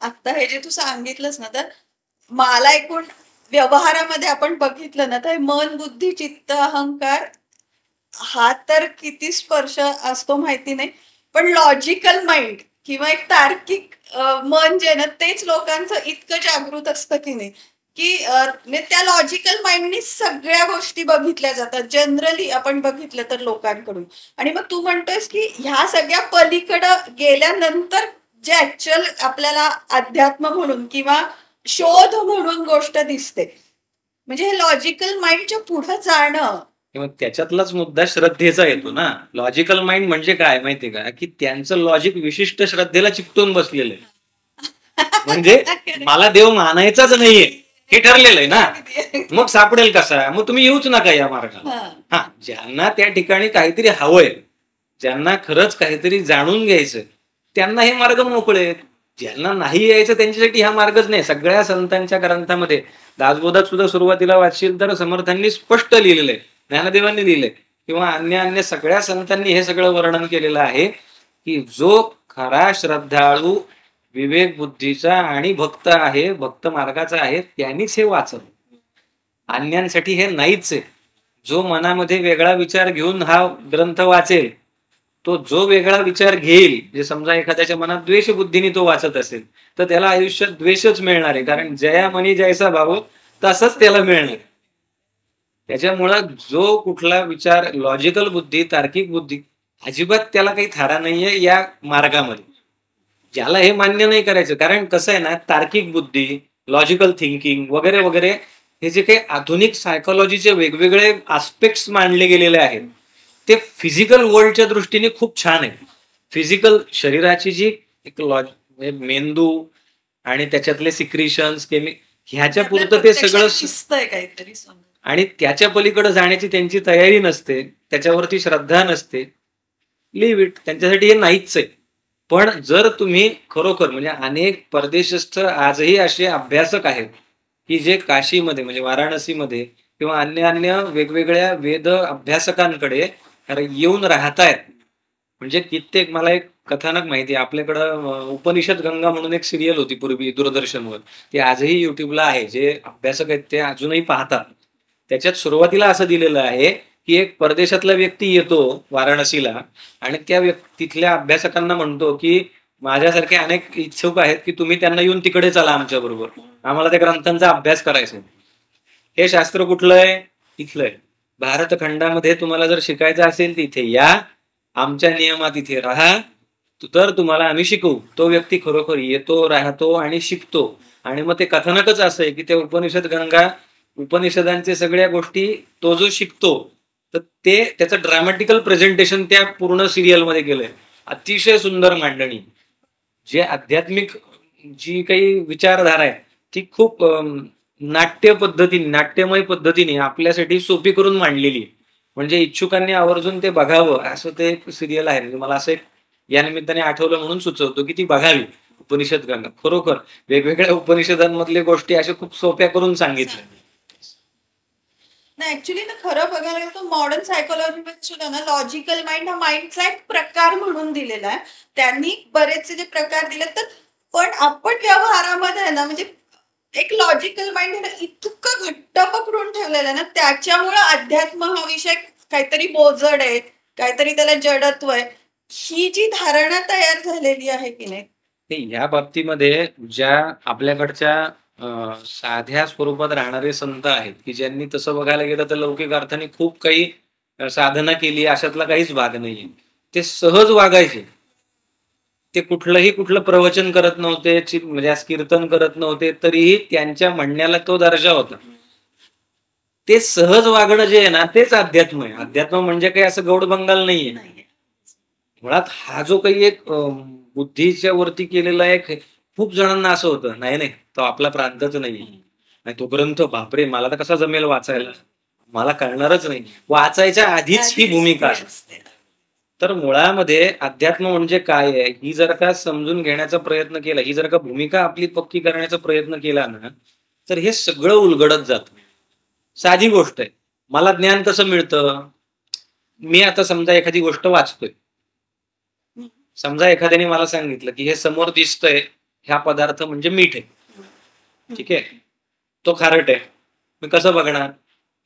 आता हे जे तू सांगितलंस ना, तर मला एकूण व्यवहारामध्ये आपण बघितलं ना, तर मन, बुद्धी, चित्त, अहंकार हा तर किती स्पर्श असतो माहिती नाही, पण लॉजिकल माइंड किंवा एक तार्किक मन जे ना, तेच लोकांचं इतकं जागृत असतं की नाही, की त्या लॉजिकल माइंडनी सगळ्या गोष्टी बघितल्या जातात जनरली आपण बघितलं तर लोकांकडून. आणि मग तू म्हणतोयस की ह्या सगळ्या पलीकडं गेल्यानंतर जे ऍक्च्युअल आपल्याला अध्यात्म म्हणून किंवा शोध म्हणून गोष्ट दिसते, म्हणजे हे लॉजिकल माइंडच्या पुढे जाणं. त्याच्यातलाच मुद्दा श्रद्धेचा येतो ना. लॉजिकल माइंड म्हणजे काय माहितीये का, की त्यांचं लॉजिक विशिष्ट श्रद्धेला चिकटून बसलेलं आहे. म्हणजे मला देव मानायचाच नाहीये हे ठरलेलं आहे ना, मग सापडेल कसा, मग तुम्ही येऊच नका या मार्गाला. हा, ज्यांना त्या ठिकाणी काहीतरी हवंय, ज्यांना खरंच काहीतरी जाणून घ्यायचं, त्यांना हे मार्ग मोकळे आहेत. ज्यांना नाही यायचं त्यांच्यासाठी हा मार्गच नाही. सगळ्या संतांच्या ग्रंथामध्ये, दासबोधात सुद्धा सुरुवातीला वाचशील तर समर्थांनी स्पष्ट लिहिलेलं आहे, ज्ञानदेवांनी लिहिलंय किंवा अन्य सगळ्या संतांनी हे सगळं वर्णन केलेलं आहे, की जो खरा श्रद्धाळू, विवेक बुद्धीचा आणि भक्त आहे, भक्त मार्गाचा आहे, त्यांनीच हे वाचलं. अन्यांसाठी हे नाहीच आहे. जो मनामध्ये वेगळा विचार घेऊन हा ग्रंथ वाचेल, तो जो वेगळा विचार घेईल, जे समजा एखाद्याच्या मनात द्वेष बुद्धीने तो वाचत असेल, तर त्याला आयुष्यात द्वेषच मिळणार आहे. कारण जया मनी जैसा भाव तसंच त्याला मिळणार. त्याच्यामुळं जो कुठला विचार लॉजिकल बुद्धी, तार्किक बुद्धी, अजिबात त्याला काही थारा नाहीये या मार्गामध्ये. ज्याला हे मान्य नाही करायचं, कारण कसं आहे ना, तार्किक बुद्धी, लॉजिकल थिंकिंग वगैरे वगैरे, हे जे काही आधुनिक सायकोलॉजीचे वेगवेगळे आस्पेक्ट्स मांडले गेलेले आहेत, ते फिजिकल वर्ल्डच्या दृष्टीने खूप छान आहे. फिजिकल शरीराची जी एक मेंदू आणि त्याच्यातले सिक्रिशन्स, ह्याच्या पुरतं ते सगळं काहीतरी, आणि त्याच्या पलीकडे जाण्याची त्यांची तयारी नसते, त्याच्यावरती श्रद्धा नसते. लिव्ह इट, त्यांच्यासाठी हे नाहीच आहे. पण जर तुम्ही खरोखर, म्हणजे अनेक परदेशस्थ आजही असे अभ्यासक आहेत की जे काशीमध्ये, म्हणजे वाराणसीमध्ये किंवा अन्य वेगवेगळ्या वेद अभ्यासकांकडे येऊन राहतायत. म्हणजे कित्येक, मला एक कथानक माहिती आहे, आपल्याकडं उपनिषद गंगा म्हणून एक सिरियल होती पूर्वी दूरदर्शनवर, ती आजही युट्यूबला आहे. जे अभ्यासक आहेत ते अजूनही पाहतात. त्याच्यात सुरुवातीला असं दिलेलं आहे की एक परदेशातला व्यक्ती येतो वाराणसीला आणि त्या तिथल्या अभ्यासकांना म्हणतो की माझ्यासारखे अनेक इच्छुक आहेत की तुम्ही त्यांना येऊन तिकडे चला आमच्या बरोबर, आम्हाला त्या ग्रंथांचा अभ्यास करायचा. हे शास्त्र कुठलं आहे? इथलं आहे. भारतखंडामध्ये तुम्हाला जर शिकायचं असेल तिथे या, आमच्या नियमात इथे राहा, तर तुम्हाला आम्ही शिकवू. तो व्यक्ती खरोखर येतो, राहतो आणि शिकतो. आणि मग ते कथानकच असं आहे की त्या उपनिषद गंगा, उपनिषदांचे सगळ्या गोष्टी तो जो शिकतो, तर ते त्याचं ड्रामॅटिकल प्रेझेंटेशन त्या पूर्ण सिरियलमध्ये केलंय. अतिशय सुंदर मांडणी. जे आध्यात्मिक जी काही विचारधारा आहे ती खूप नाट्यमय पद्धतीने आपल्यासाठी सोपी करून मांडलेली आहे. म्हणजे इच्छुकांनी आवर्जून ते बघावं असं ते एक सिरियल आहे. म्हणजे मला असं एक या निमित्ताने आठवलं म्हणून सुचवतो की ती बघावी. उपनिषद गंगा खरोखर वेगवेगळ्या उपनिषदांमधल्या गोष्टी अशा खूप सोप्या करून सांगितल्या. नाही ऍक्च्युली ना खरं बघायला गेलं तर मॉडर्न सायकोलॉजी मध्ये सुद्धा ना लॉजिकल माइंड हा माइंडचा एक प्रकार म्हणून दिलेला आहे. त्यांनी बरेचसे जे प्रकार दिले तर पण आपण व्यवहारामध्ये आहे ना म्हणजे एक लॉजिकल माइंड इतकं घट्ट पकडून ठेवलेलं आहे ना त्याच्यामुळे अध्यात्म हा विषय काहीतरी बोजड आहे, काहीतरी त्याला जडत्व आहे, ही जी धारणा तयार झालेली आहे की नाही. या बाबतीमध्ये ज्या आपल्याकडच्या साध्या स्वरूपात राहणारे संत आहेत की ज्यांनी तसं बघायला गेलं तर लौकिक अर्थाने खूप काही साधना केली अशातला काहीच भाग नाहीये. ते सहज वागायचे. ते कुठलं प्रवचन करत नव्हते, म्हणजे कीर्तन करत नव्हते, तरीही त्यांच्या म्हणण्याला तो दर्जा होता. ते सहज वागणं जे आहे ना तेच अध्यात्म आहे. अध्यात्म म्हणजे काही असं गौड बंगाल नाहीये. मुळात हा जो काही एक बुद्धीच्या वरती केलेला एक खूप जणांना असं होतं नाही तो आपला प्रांतच नाही तो ग्रंथ बापरे मला तर कसा जमेल वाचायला, मला कळणारच नाही, वाचायच्या आधीच ही भूमिका असते. तर मुळामध्ये अध्यात्म म्हणजे काय आहे ही जर का समजून घेण्याचा प्रयत्न केला, ही जर का भूमिका आपली पक्की करण्याचा प्रयत्न केला ना तर हे सगळं उलगडत जात. साधी गोष्ट आहे. मला ज्ञान कसं मिळतं? मी आता समजा एखादी गोष्ट वाचतोय, समजा एखाद्याने मला सांगितलं की हे समोर दिसतंय ह्या पदार्थ म्हणजे मीठ आहे, ठीक आहे, तो खारट आहे. मी कसं बघणार?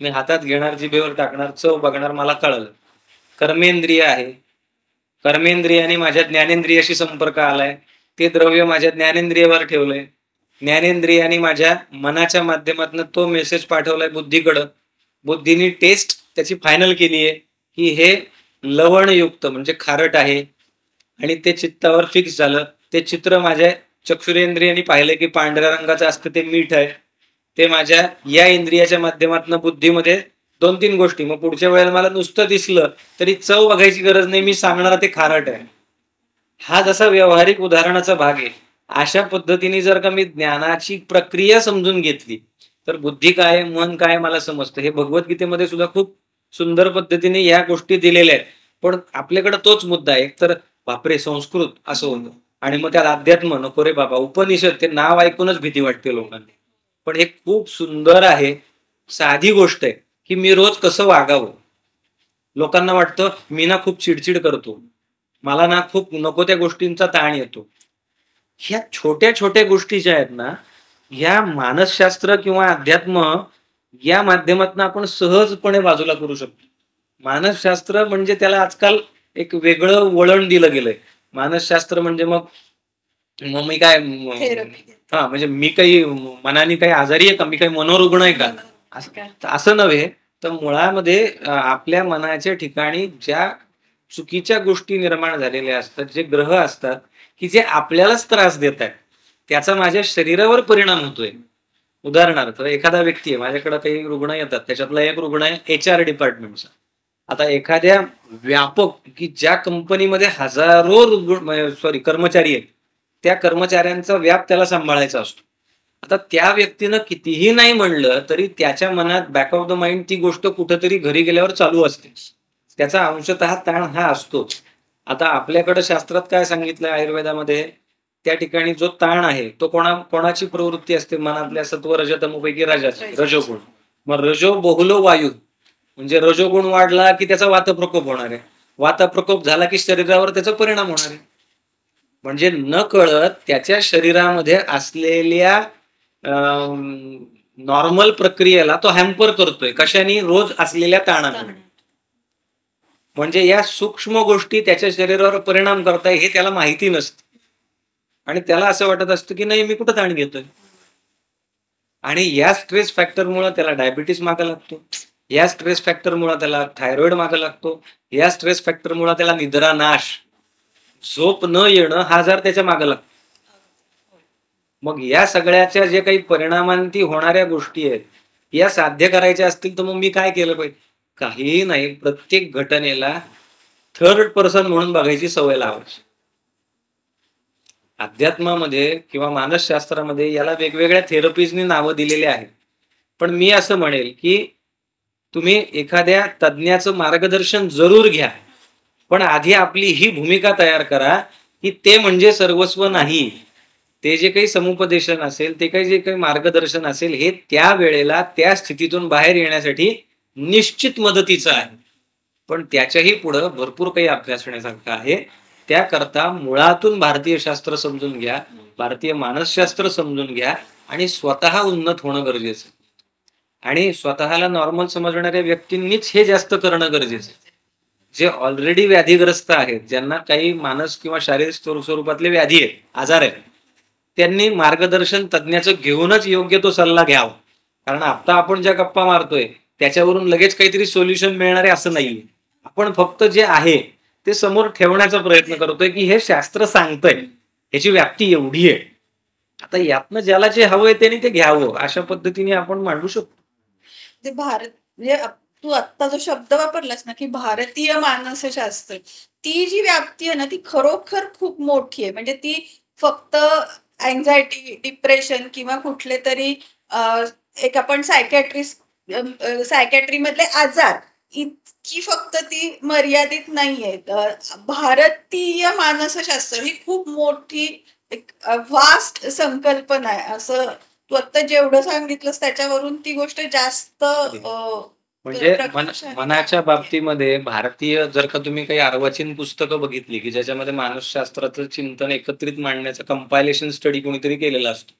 मी हातात घेणार, जिभेवर टाकणार, चव बघणार, मला कळलं. कर्मेंद्रिय आहे, कर्मेंद्रियाने माझ्या ज्ञानेंद्रियाशी संपर्क आलाय, ते द्रव्य माझ्या ज्ञानेंद्रियावर ठेवलंय, ज्ञानेंद्रियाने माझ्या मनाच्या माध्यमातून तो मेसेज पाठवलाय बुद्धीकडं, बुद्धीने टेस्ट त्याची फायनल केली आहे की हे लवणयुक्त म्हणजे खारट आहे आणि ते चित्तावर फिक्स झालं. ते चित्र माझ्या चक्षुरेंद्रियाने पाहिलं की पांढऱ्या रंगाचं असतं ते मीठ आहे. ते माझ्या या इंद्रियाच्या माध्यमातून बुद्धीमध्ये 2-3 गोष्टी, मग पुढच्या वेळेला मला नुसतं दिसलं तरी चव बघायची गरज नाही, मी सांगणार ते खारट आहे. हा जसा व्यावहारिक उदाहरणाचा भाग आहे, अशा पद्धतीने जर का मी ज्ञानाची प्रक्रिया समजून घेतली तर बुद्धी काय मन काय मला समजतं. हे भगवद्गीतेमध्ये सुद्धा खूप सुंदर पद्धतीने या गोष्टी दिलेल्या आहेत. पण आपल्याकडे तोच मुद्दा आहे, तर बापरे संस्कृत असं होतं आणि मग त्यात अध्यात्म नको रे बाबा, उपनिषद ते नाव ऐकूनच भीती वाटते लोकांना. पण हे खूप सुंदर आहे, साधी गोष्ट आहे की मी रोज कसं वागावं. लोकांना वाटतं मी ना खूप चिडचिड करतो, मला ना खूप नको त्या गोष्टींचा ताण येतो. ह्या छोट्या छोट्या गोष्टी ज्या आहेत ना ह्या मानसशास्त्र किंवा अध्यात्म या माध्यमातून आपण सहजपणे बाजूला करू शकतो. मानसशास्त्र म्हणजे त्याला आजकाल एक वेगळं वळण दिलं गेलंय. मानसशास्त्र म्हणजे मग मी काय म्हणजे मी काही मनाने काही आजारी आहे का, मी काही मनोरुग्ण आहे का, असं नव्हे. तर मुळामध्ये आपल्या मनाच्या ठिकाणी ज्या चुकीच्या गोष्टी निर्माण झालेल्या असतात, जे ग्रह असतात की जे आपल्यालाच त्रास देत आहेत, त्याचा माझ्या शरीरावर परिणाम होतोय. उदाहरणार्थ एखादा व्यक्ती आहे, माझ्याकडे काही रुग्ण येतात, त्याच्यातला एक रुग्ण आहे HR डिपार्टमेंटचा. आता एखाद्या व्यापक की ज्या कंपनीमध्ये हजारो कर्मचारी आहेत, त्या कर्मचाऱ्यांचा व्याप त्याला सांभाळायचा असतो. आता त्या व्यक्तीनं कितीही नाही म्हणलं तरी त्याच्या मनात बॅक ऑफ द माइंड ती गोष्ट कुठंतरी घरी गेल्यावर चालू असते. त्याचा अंशतः ताण हा असतोच. आता आपल्याकडे शास्त्रात काय सांगितलं आयुर्वेदामध्ये, त्या ठिकाणी जो ताण आहे तो कोणाची प्रवृत्ती असते? मनातल्या सत्व रजतमोपैकी रजोगुण. मग रजो बहुलो वायू म्हणजे रजोगुण वाढला की त्याचा वातप्रकोप होणार आहे, वातप्रकोप झाला की शरीरावर त्याचा परिणाम होणार आहे. म्हणजे न कळत त्याच्या शरीरामध्ये असलेल्या नॉर्मल प्रक्रियेला तो हॅम्पर करतोय. कशाने? रोज असलेल्या ताणाने. म्हणजे या सूक्ष्म गोष्टी त्याच्या शरीरावर परिणाम करताय हे त्याला माहिती नसतं आणि त्याला असं वाटत असतं की नाही मी कुठं ताण घेतोय. आणि या स्ट्रेस फॅक्टरमुळे त्याला डायबिटीस मागे लागतो, या स्ट्रेस फॅक्टरमुळे त्याला थायरॉइड मागे लागतो, या स्ट्रेस फॅक्टरमुळे त्याला निद्रानाश, झोप न येणं हा आजार त्याच्या मागे लागतो. मग या सगळ्याच्या जे काही परिणामांती होणाऱ्या गोष्टी आहेत या साध्य करायच्या असतील तर मग मी काय केलं पाहिजे? काहीही नाही, प्रत्येक घटनेला थर्ड पर्सन म्हणून बघायची सवय लावायची. अध्यात्मामध्ये किंवा मानसशास्त्रामध्ये याला वेगवेगळ्या थेरपीजनी नावं दिलेली आहेत. पण मी असं म्हणेल की तुम्ही एखाद्या तज्ज्ञाचं मार्गदर्शन जरूर घ्या, पण आधी आपली ही भूमिका तयार करा की ते म्हणजे सर्वस्व नाही. ते जे काही समुपदेशन असेल, ते काही जे काही मार्गदर्शन असेल, हे त्या वेळेला त्या स्थितीतून बाहेर येण्यासाठी निश्चित मदतीचं आहे. पण त्याच्याही पुढं भरपूर काही अभ्यास होण्यासारखं आहे. त्याकरता मुळातून भारतीय शास्त्र समजून घ्या, भारतीय मानसशास्त्र समजून घ्या आणि स्वतः उन्नत होणं गरजेचं आहे. आणि स्वतःला नॉर्मल समजणाऱ्या व्यक्तींनीच हे जास्त करणं गरजेचं आहे. जे ऑलरेडी व्याधीग्रस्त आहेत, ज्यांना काही मानस किंवा शारीरिक स्वरूपातले व्याधी आहेत, आजार आहेत, त्यांनी मार्गदर्शन तज्ज्ञाचं घेऊनच योग्य तो सल्ला घ्यावा. कारण आता आपण ज्या गप्पा मारतोय त्याच्यावरून लगेच काहीतरी सोल्युशन मिळणार आहे असं नाहीये. आपण फक्त जे आहे ते समोर ठेवण्याचा प्रयत्न करतोय की हे शास्त्र सांगतंय, ह्याची व्याप्ती एवढी आहे, आता यातनं ज्याला जे हवंय त्याने ते घ्यावं, अशा पद्धतीने आपण मांडू शकतो. ते भारत म्हणजे तू आत्ता जो शब्द वापरलास ना की भारतीय मानसशास्त्र, ती जी व्याप्ती आहे ना ती खरोखर खूप मोठी आहे. म्हणजे ती फक्त अँझायटी, डिप्रेशन किंवा कुठले तरी एक आपण सायकॅट्री मधले आजार इतकी फक्त ती मर्यादित नाहीये. भारतीय मानसशास्त्र ही खूप मोठी एक वास्ट संकल्पना आहे. असं तू आता जेवढं सांगितलंस त्याच्यावरून ती गोष्ट जास्त म्हणजे मनाच्या बाबतीमध्ये भारतीय, जर का तुम्ही काही अर्वाचीन पुस्तकं बघितली की ज्याच्यामध्ये मानसशास्त्राचं चिंतन एकत्रित मांडण्याचं कंपायलेशन स्टडी कोणीतरी केलेला असतो,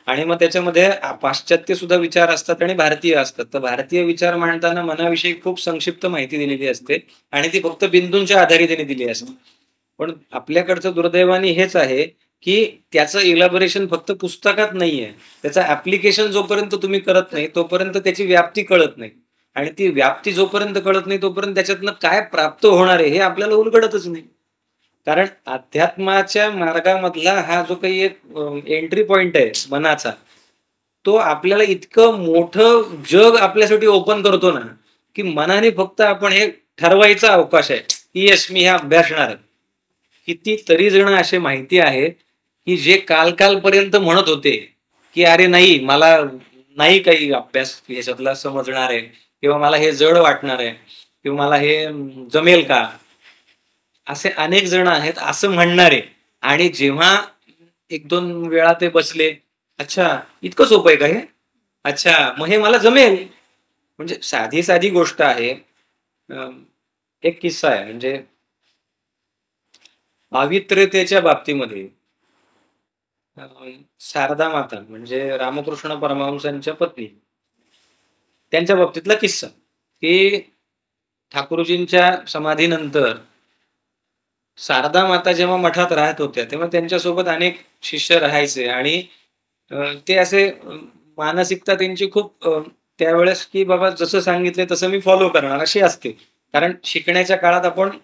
आणि मग त्याच्यामध्ये पाश्चात्य सुद्धा विचार असतात आणि भारतीय असतात. तर भारतीय विचार मांडताना मनाविषयी खूप संक्षिप्त माहिती दिलेली असते आणि ती फक्त बिंदूंच्या आधारे त्यांनी दिली असते. पण आपल्याकडचं दुर्दैवाने हेच आहे की त्याचं इलॅबोरेशन फक्त पुस्तकात नाहीये, त्याचं ऍप्लिकेशन जोपर्यंत तुम्ही करत नाही तोपर्यंत त्याची व्याप्ती कळत नाही, आणि ती व्याप्ती जोपर्यंत कळत नाही तोपर्यंत त्याच्यातनं काय प्राप्त होणार आहे हे आपल्याला उलगडतच नाही. कारण अध्यात्माच्या मार्गामधला हा जो काही एक एंट्री पॉइंट आहे मनाचा, तो आपल्याला इतकं मोठं जग आपल्यासाठी ओपन करतो ना की मनाने फक्त आपण हे ठरवायचा अवकाश आहे की येस मी हे अभ्यासणार आहे. किती तरी जण असे माहिती आहे की जे कालपर्यंत म्हणत होते की अरे नाही, मला नाही काही अभ्यास याच्यातला समजणार आहे, किंवा मला हे जड वाटणार आहे, किंवा मला हे जमेल का, असे अनेक जण आहेत असं म्हणणारे. आणि जेव्हा एक दोन वेळा ते बसले, अच्छा इतकं सोपं आहे का हे, अच्छा मग हे मला जमेल. म्हणजे साधी साधी गोष्ट आहे. एक किस्सा आहे, म्हणजे पावित्र्यतेच्या बाबतीमध्ये शारदा माता म्हणजे रामकृष्ण परमहंसांच्या पत्नी, त्यांच्या बाबतीतला किस्सा की ठाकूरजींच्या समाधीनंतर शारदा माता जेव्हा मठात राहत होत्या तेव्हा त्यांच्यासोबत अनेक शिष्य राहायचे, आणि ते असे मानसिकता त्यांची खूप त्यावेळेस की बाबा जसं सांगितलंय तसं मी फॉलो करणार अशी असते. कारण शिकण्याच्या काळात आपण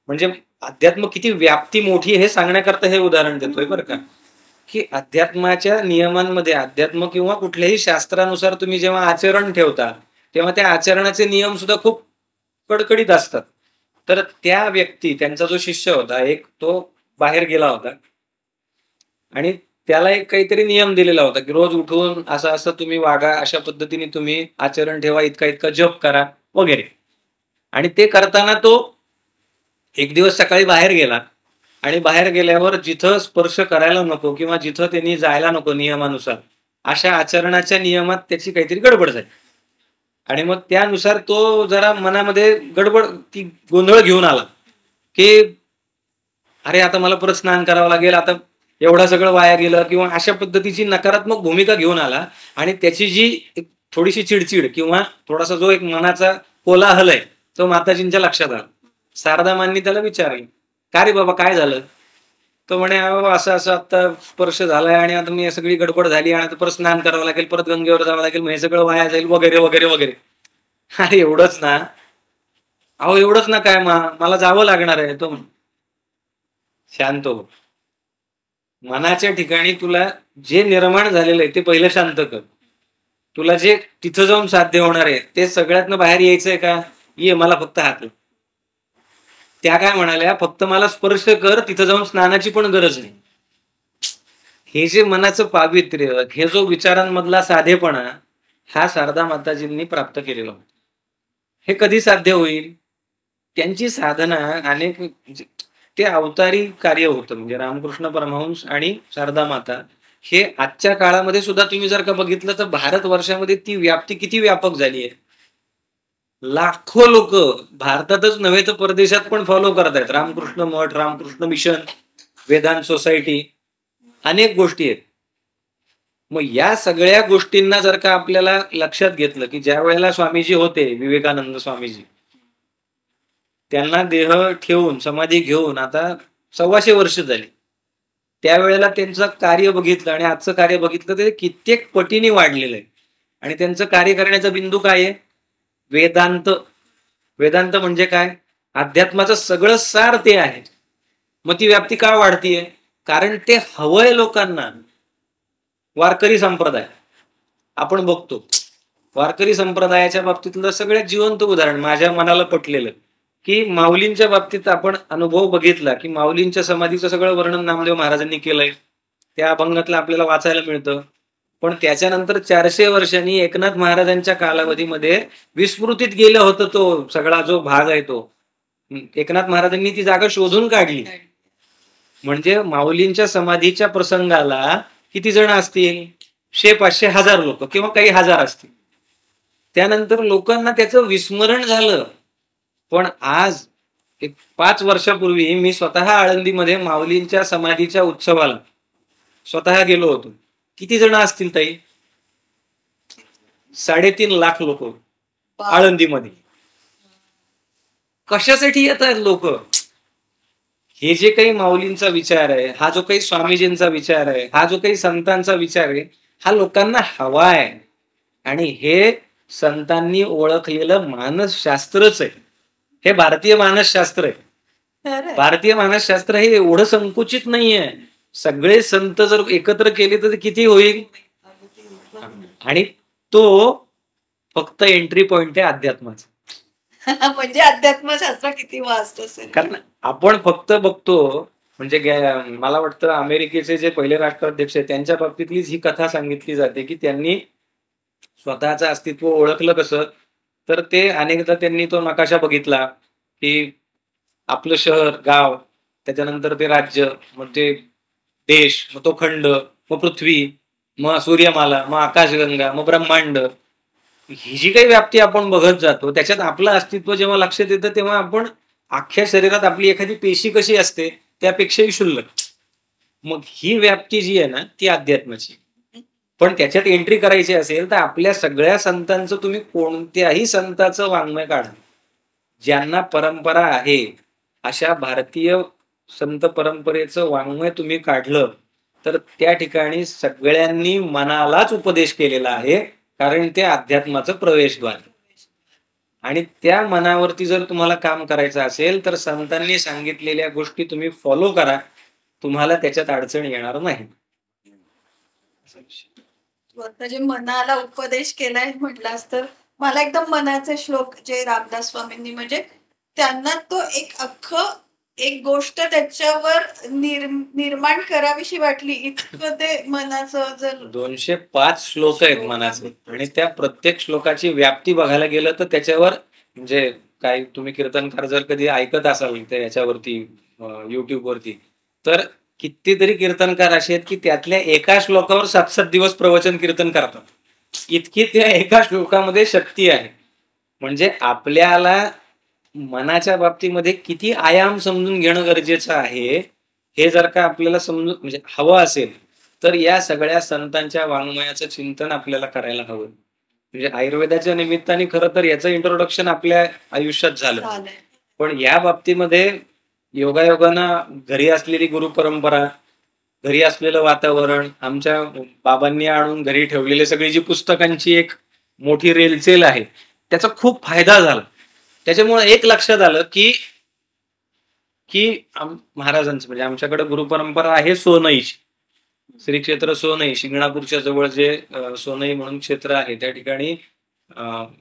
म्हणजे अध्यात्म किती व्याप्ती मोठी हे सांगण्याकरता हे उदाहरण देतोय बरं का, की अध्यात्माच्या नियमांमध्ये, अध्यात्म किंवा कुठल्याही शास्त्रानुसार तुम्ही जेव्हा आचरण ठेवता तेव्हा त्या आचरणाचे नियम सुद्धा खूप कडकडीत असतात. तर त्या व्यक्ती, त्यांचा जो शिष्य होता एक, तो बाहेर गेला होता आणि त्याला एक काहीतरी नियम दिलेला होता की रोज उठून असं असं तुम्ही वागा, अशा पद्धतीने तुम्ही आचरण ठेवा, इतका इतका जप करा वगैरे. आणि ते करताना तो एक दिवस सकाळी बाहेर गेला, आणि बाहेर गेल्यावर जिथं स्पर्श करायला नको किंवा जिथं त्यांनी जायला नको नियमानुसार, अशा आचरणाच्या नियमात त्याची काहीतरी गडबड झाली. आणि मग त्यानुसार तो जरा मनामध्ये गडबड, ती गोंधळ घेऊन आला की अरे आता मला परत स्नान करावं लागेल, आता एवढं सगळं वाया गेलं, किंवा अशा पद्धतीची नकारात्मक भूमिका घेऊन आला. आणि त्याची जी थोडीशी चिडचिड किंवा थोडासा जो एक मनाचा कोलाहल आहे तो माताजींच्या लक्षात आला. शारदामांनी त्याला विचारले, का रे बाबा काय झालं? तो म्हणे असं असं आता स्पर्श झालाय आणि आता मी सगळी गडबड झाली आणि आता परत स्नान करावं लागेल, परत गंगेवर जावं लागेल, हे सगळं वाया जाईल वगैरे वगैरे वगैरे. अरे एवढंच ना? अहो एवढंच ना काय, मला जावं लागणार आहे. तो शांत हो. मनाच्या ठिकाणी तुला जे निर्माण झालेलं आहे ते पहिलं शांत कर. तुला जे तिथं जाऊन साध्य होणार आहे ते सगळ्यातनं बाहेर यायचंय का, ये मला फक्त हात. त्या काय म्हणाल्या, फक्त मला स्पर्श कर, तिथं जाऊन स्नानाची पण गरज नाही. हे जे मनाचं पावित्र्य, हे जो विचारांमधला साधेपणा, हा शारदा माताजींनी प्राप्त केलेला होता. हे कधी साध्य होईल? त्यांची साधना अनेक ते अवतारी कार्य होतं. म्हणजे रामकृष्ण परमहंस आणि शारदा माता हे आजच्या काळामध्ये सुद्धा तुम्ही जर का बघितलं तर भारतवर्षामध्ये ती व्याप्ती किती व्यापक झाली आहे. लाखो लोक भारतातच नव्हे तर परदेशात पण फॉलो करत आहेत. रामकृष्ण मठ, रामकृष्ण मिशन, वेदांत सोसायटी, अनेक गोष्टी आहेत. मग या सगळ्या गोष्टींना जर का आपल्याला लक्षात घेतलं की ज्या वेळेला स्वामीजी होते, विवेकानंद स्वामीजी, त्यांना देह ठेवून समाधी घेऊन आता 125 वर्ष झाली. त्यावेळेला त्यांचं कार्य बघितलं आणि आजचं कार्य बघितलं तर कित्येक पटीने वाढलेलं आहे. आणि त्यांचं कार्य करण्याचा बिंदू काय आहे? वेदांत. वेदांत म्हणजे काय? अध्यात्माचं सगळं सार ते आहे. मग ती व्याप्ती का वाढतीये? कारण ते हवंय लोकांना. वारकरी संप्रदाय आपण बघतो, वारकरी संप्रदायाच्या बाबतीतलं सगळ्यात जिवंत उदाहरण माझ्या मनाला पटलेलं की माऊलींच्या बाबतीत आपण अनुभव बघितला की माऊलींच्या समाधीचं सगळं वर्णन नामदेव महाराजांनी केलंय. त्या अभंगातलं आपल्याला वाचायला मिळतं. पण त्याच्यानंतर 400 वर्षांनी एकनाथ महाराजांच्या कालावधीमध्ये विस्मृतीत गेलं होतं तो सगळा जो भाग आहे तो. एकनाथ महाराजांनी ती जागा शोधून काढली. म्हणजे माऊलींच्या समाधीच्या प्रसंगाला किती जण असतील? 100, 500, 1000 लोक किंवा काही हजार असतील. त्यानंतर लोकांना त्याचं विस्मरण झालं. पण आज एक 5 वर्षापूर्वी मी स्वतः आळंदीमध्ये माऊलींच्या समाधीच्या उत्सवाला स्वतः गेलो होतो. किती जण असतील ताई? 3.5 लाख लोक आळंदीमध्ये. कशासाठी येत आहेत लोक? हे जे काही माऊलींचा विचार आहे, हा जो काही स्वामीजींचा विचार आहे, हा जो काही संतांचा विचार आहे, हा लोकांना हवा आहे. आणि हे संतांनी ओळखलेलं मानसशास्त्रच आहे. हे भारतीय मानसशास्त्र आहे. भारतीय मानसशास्त्र हे एवढं संकुचित नाहीये. सगळे संत जर एकत्र केले तर किती होईल? आणि तो फक्त एंट्री पॉइंट आहे अध्यात्माचा. म्हणजे अध्यात्मशास्त्र किती वास्ट असेल. कारण आपण फक्त बघतो म्हणजे मला वाटतं अमेरिकेचे जे पहिले राष्ट्राध्यक्ष आहेत त्यांच्या बाबतीतलीच ही कथा सांगितली जाते की त्यांनी स्वतःचं अस्तित्व ओळखलं कसं? तर ते अनेकदा त्यांनी तो नकाशा बघितला की आपलं शहर, गाव, त्याच्यानंतर ते राज्य, मग ते देश, मग तो खंड, मग पृथ्वी, मग सूर्यमाला, मग आकाशगंगा, मग ब्रह्मांड. ही जी काही व्याप्ती आपण बघत जातो त्याच्यात आपलं अस्तित्व जेव्हा लक्षात येतं तेव्हा आपण अख्ख्या शरीरात आपली एखादी पेशी कशी असते त्यापेक्षाही क्षुल्लक. मग ही व्याप्ती जी आहे ना ती अध्यात्माची. पण त्याच्यात एंट्री करायची असेल तर आपल्या सगळ्या संतांचं तुम्ही कोणत्याही संतांचं वाङ्मय काढा, ज्यांना परंपरा आहे अशा भारतीय संत परंपरेचं वाङ्मय तुम्ही काढलं तर त्या ठिकाणी सगळ्यांनी मनालाच उपदेश केलेला आहे. कारण ते अध्यात्माचं प्रवेशद्वार. आणि त्या मनावरती जर तुम्हाला काम करायचं असेल तर संतांनी सांगितलेल्या गोष्टी तुम्ही फॉलो करा. तुम्हाला त्याच्यात अडचण येणार नाही. जे मनाला उपदेश केलाय म्हटलास तर मला एकदम मनाचे श्लोक जे रामदास स्वामींनी म्हणजे त्यांना तो एक गोष्ट त्याच्यावर निर्माण करावीशी वाटली इतकं ते मनाचं. जर 205 श्लोक आहेत मनाचे आणि त्या प्रत्येक श्लोकाची व्याप्ती बघायला गेलं तर त्याच्यावर म्हणजे काय तुम्ही कीर्तनकार जर कधी ऐकत असाल तर याच्यावरती युट्यूब वरती तर कितीतरी कीर्तनकार असे आहेत की त्यातल्या एका श्लोकावर 7-7 दिवस प्रवचन कीर्तन करतात. इतकी त्या एका श्लोकामध्ये शक्ती आहे. म्हणजे आपल्याला मनाच्या बाबतीमध्ये किती आयाम समजून घेणं गरजेचं आहे हे जर का आपल्याला समजून म्हणजे हवं असेल तर या सगळ्या संतांच्या वाङ्मयाचं चिंतन आपल्याला करायला हवं. म्हणजे आयुर्वेदाच्या निमित्ताने खरं तर याचं इंट्रोडक्शन आपल्या आयुष्यात झालं. पण या बाबतीमध्ये योगायोगानं घरी असलेली गुरु परंपरा, घरी असलेलं वातावरण, आमच्या बाबांनी आणून घरी ठेवलेली सगळी जी पुस्तकांची एक मोठी रेलचेल आहे त्याचा खूप फायदा झाला. त्याच्यामुळे एक लक्षात आलं की महाराजांचं म्हणजे आमच्याकडे गुरुपरंपरा आहे सोनईची. श्री क्षेत्र सोनई, शिंगणापूरच्या जवळ जे सोनई म्हणून क्षेत्र आहे त्या ठिकाणी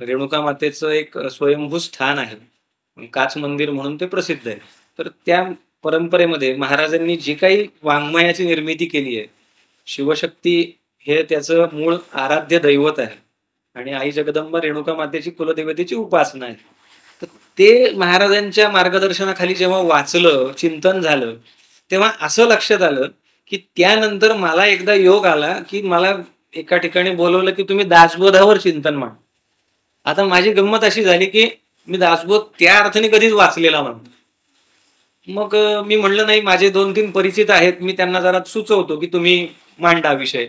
रेणुका मातेचं एक स्वयंभू स्थान आहे. काच मंदिर म्हणून ते प्रसिद्ध आहे. तर त्या परंपरेमध्ये महाराजांनी जी काही वाङ्मयाची निर्मिती केली आहे, शिवशक्ती हे त्याचं मूळ आराध्य दैवत आहे. आणि आई जगदंबा रेणुका मातेची कुलदेवतेची उपासना आहे. तर ते महाराजांच्या मार्गदर्शनाखाली जेव्हा वाचलं, चिंतन झालं, तेव्हा असं लक्षात आलं की त्यानंतर मला एकदा योग आला की मला एका ठिकाणी बोलवलं की तुम्ही दासबोधावर चिंतन मांडा. आता माझी गंमत अशी झाली की मी दासबोध त्या अर्थाने कधीच वाचलेला नव्हता. मग मी म्हणलं नाही, माझे 2-3 परिचित आहेत, मी त्यांना जरा सुचवतो की तुम्ही मांडा विषय.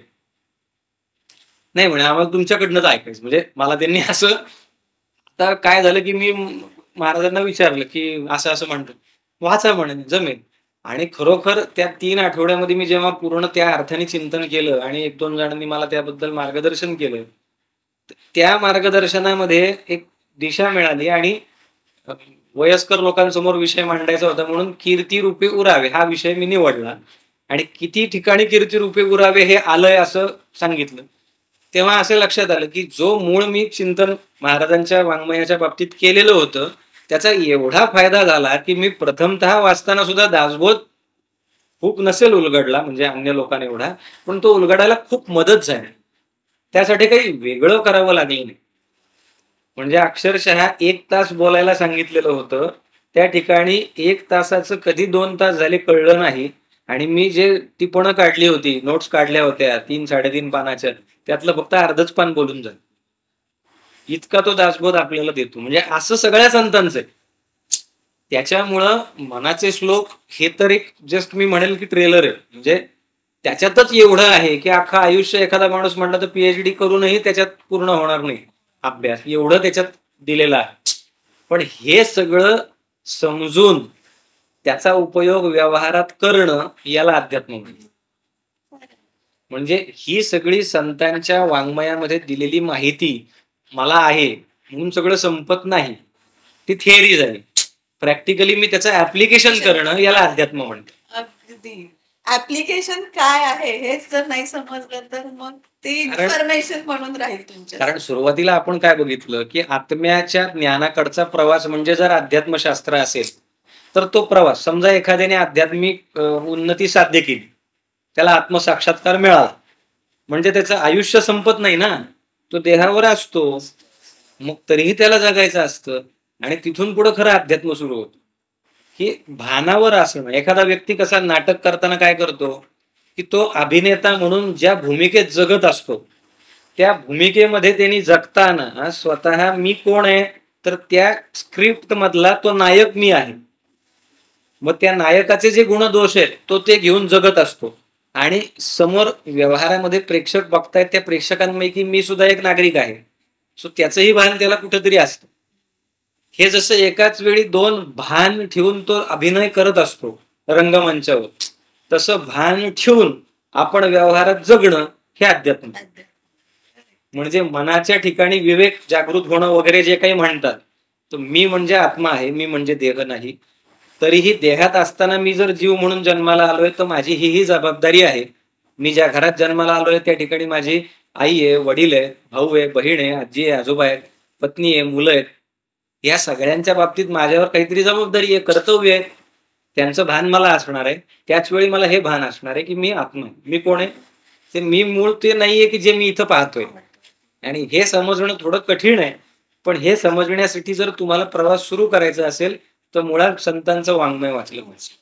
नाही म्हणे, आम्हाला तुमच्याकडनंच ऐकायचं. म्हणजे मला त्यांनी असं, आता काय झालं की मी महाराजांना विचारलं की असं असं म्हणतो, वाचा म्हणे, जमेल. आणि खरोखर त्या 3 आठवड्यामध्ये मी जेव्हा पूर्ण त्या अर्थाने चिंतन केलं आणि 1-2 जणांनी मला त्याबद्दल मार्गदर्शन केलं, त्या मार्गदर्शनामध्ये एक दिशा मिळाली. आणि वयस्कर लोकांसमोर विषय मांडायचा होता म्हणून कीर्ती रूपे उरावे हा विषय मी निवडला. आणि किती ठिकाणी कीर्ती रूपे उरावे हे आलंय असं सांगितलं. तेव्हा असं लक्षात आलं की जो मूळ मी चिंतन महाराजांच्या वाङ्मयाच्या बाबतीत केलेलं होतं, त्याचा एवढा फायदा झाला की मी प्रथमतः वाचताना सुद्धा दासबोध खूप नसेल उलगडला, म्हणजे अन्य लोकांना एवढा, पण तो उलगडायला खूप मदत झाली. त्यासाठी काही वेगळं करावं लागलं नाही. म्हणजे अक्षरशः 1 तास बोलायला सांगितलेलं होतं, त्या ठिकाणी 1 तासाचं कधी 2 तास झाले कळलं नाही. आणि मी जे टिपणं काढली होती, नोट्स काढल्या होत्या 3-3.5 पानाच्या, त्यातलं फक्त अर्धच पान बोलून झालं. इतका तो दासबोध आपल्याला देतो. म्हणजे असं सगळ्या संतांचं आहे. त्याच्यामुळं मनाचे श्लोक हे तर एक जस्ट मी म्हणेल की ट्रेलर आहे. म्हणजे त्याच्यातच एवढं आहे की अख्खं आयुष्य एखादा माणूस म्हणला तर पीएचडी करूनही त्याच्यात पूर्ण होणार नाही अभ्यास, एवढं त्याच्यात दिलेलं आहे. पण हे सगळं समजून त्याचा उपयोग व्यवहारात करणं, याला अध्यात्म म्हणतात. म्हणजे ही सगळी संतांच्या वाङ्मयामध्ये दिलेली माहिती मला आहे म्हणून सगळं संपत नाही. ती थिअरी झाली. प्रॅक्टिकली मी त्याचं ऍप्लिकेशन करणं, याला अध्यात्म म्हणतात. अगदी. ऍप्लिकेशन काय आहे हेच जर नाही समजलं तर मग ते इन्फॉर्मेशन म्हणून राहील तुमच्या. कारण सुरुवातीला आपण काय बघितलं की आत्म्याच्या ज्ञानाकडचा प्रवास म्हणजे जर अध्यात्मशास्त्र असेल तर तो प्रवास, समजा एखाद्याने आध्यात्मिक उन्नती साध्य केली, त्याला आत्मसाक्षात्कार मिळाला, म्हणजे त्याचं आयुष्य संपत नाही ना, तो देहावर असतो, मग तरीही त्याला जगायचं असतं. आणि तिथून पुढे खरं अध्यात्म सुरू होतं की भानावर असणं. एखादा व्यक्ती कसा नाटक करताना काय करतो की तो अभिनेता म्हणून ज्या भूमिकेत जगत असतो, त्या भूमिकेमध्ये त्यांनी जगताना स्वतः मी कोण आहे, तर त्या स्क्रिप्ट मधला तो नायक मी आहे. मग त्या नायकाचे जे गुणदोष आहेत तो ते घेऊन जगत असतो. आणि समोर व्यवहारामध्ये प्रेक्षक बघतायत, त्या प्रेक्षकांपैकी मी सुद्धा एक नागरिक आहे. सो त्याचंही भान त्याला कुठेतरी असतं. हे जसं एकाच वेळी 2 भान ठेवून तो अभिनय करत असतो रंगमंचावर, तसं भान ठेवून आपण व्यवहारात जगणं हे अध्यात्म. म्हणजे मनाच्या ठिकाणी विवेक जागृत होणं वगैरे जे काही म्हणतात, तर मी म्हणजे आत्मा आहे, मी म्हणजे देह नाही. तरीही देहात असताना मी जर जीव म्हणून जन्माला आलोय तर माझी ही जबाबदारी आहे. मी ज्या घरात जन्माला आलोय त्या ठिकाणी माझी आई आहे, वडील आहे, भाऊ आहे, बहीण आहे, आजी आहे, आजोबा आहेत, पत्नी आहे, मुलं आहेत. या सगळ्यांच्या बाबतीत माझ्यावर काहीतरी जबाबदारी आहे, कर्तव्य आहे. त्यांचं भान मला असणार आहे. त्याच वेळी मला हे भान असणार आहे की मी आत्मा आहे. मी कोण आहे, ते मी मूळ ते नाहीये की जे मी इथं पाहतोय. आणि हे समजणं थोडं कठीण आहे. पण हे समजण्यासाठी जर तुम्हाला प्रवास सुरू करायचा असेल तर मुळात संतांचं वाङ्मय वाचलं पाहिजे.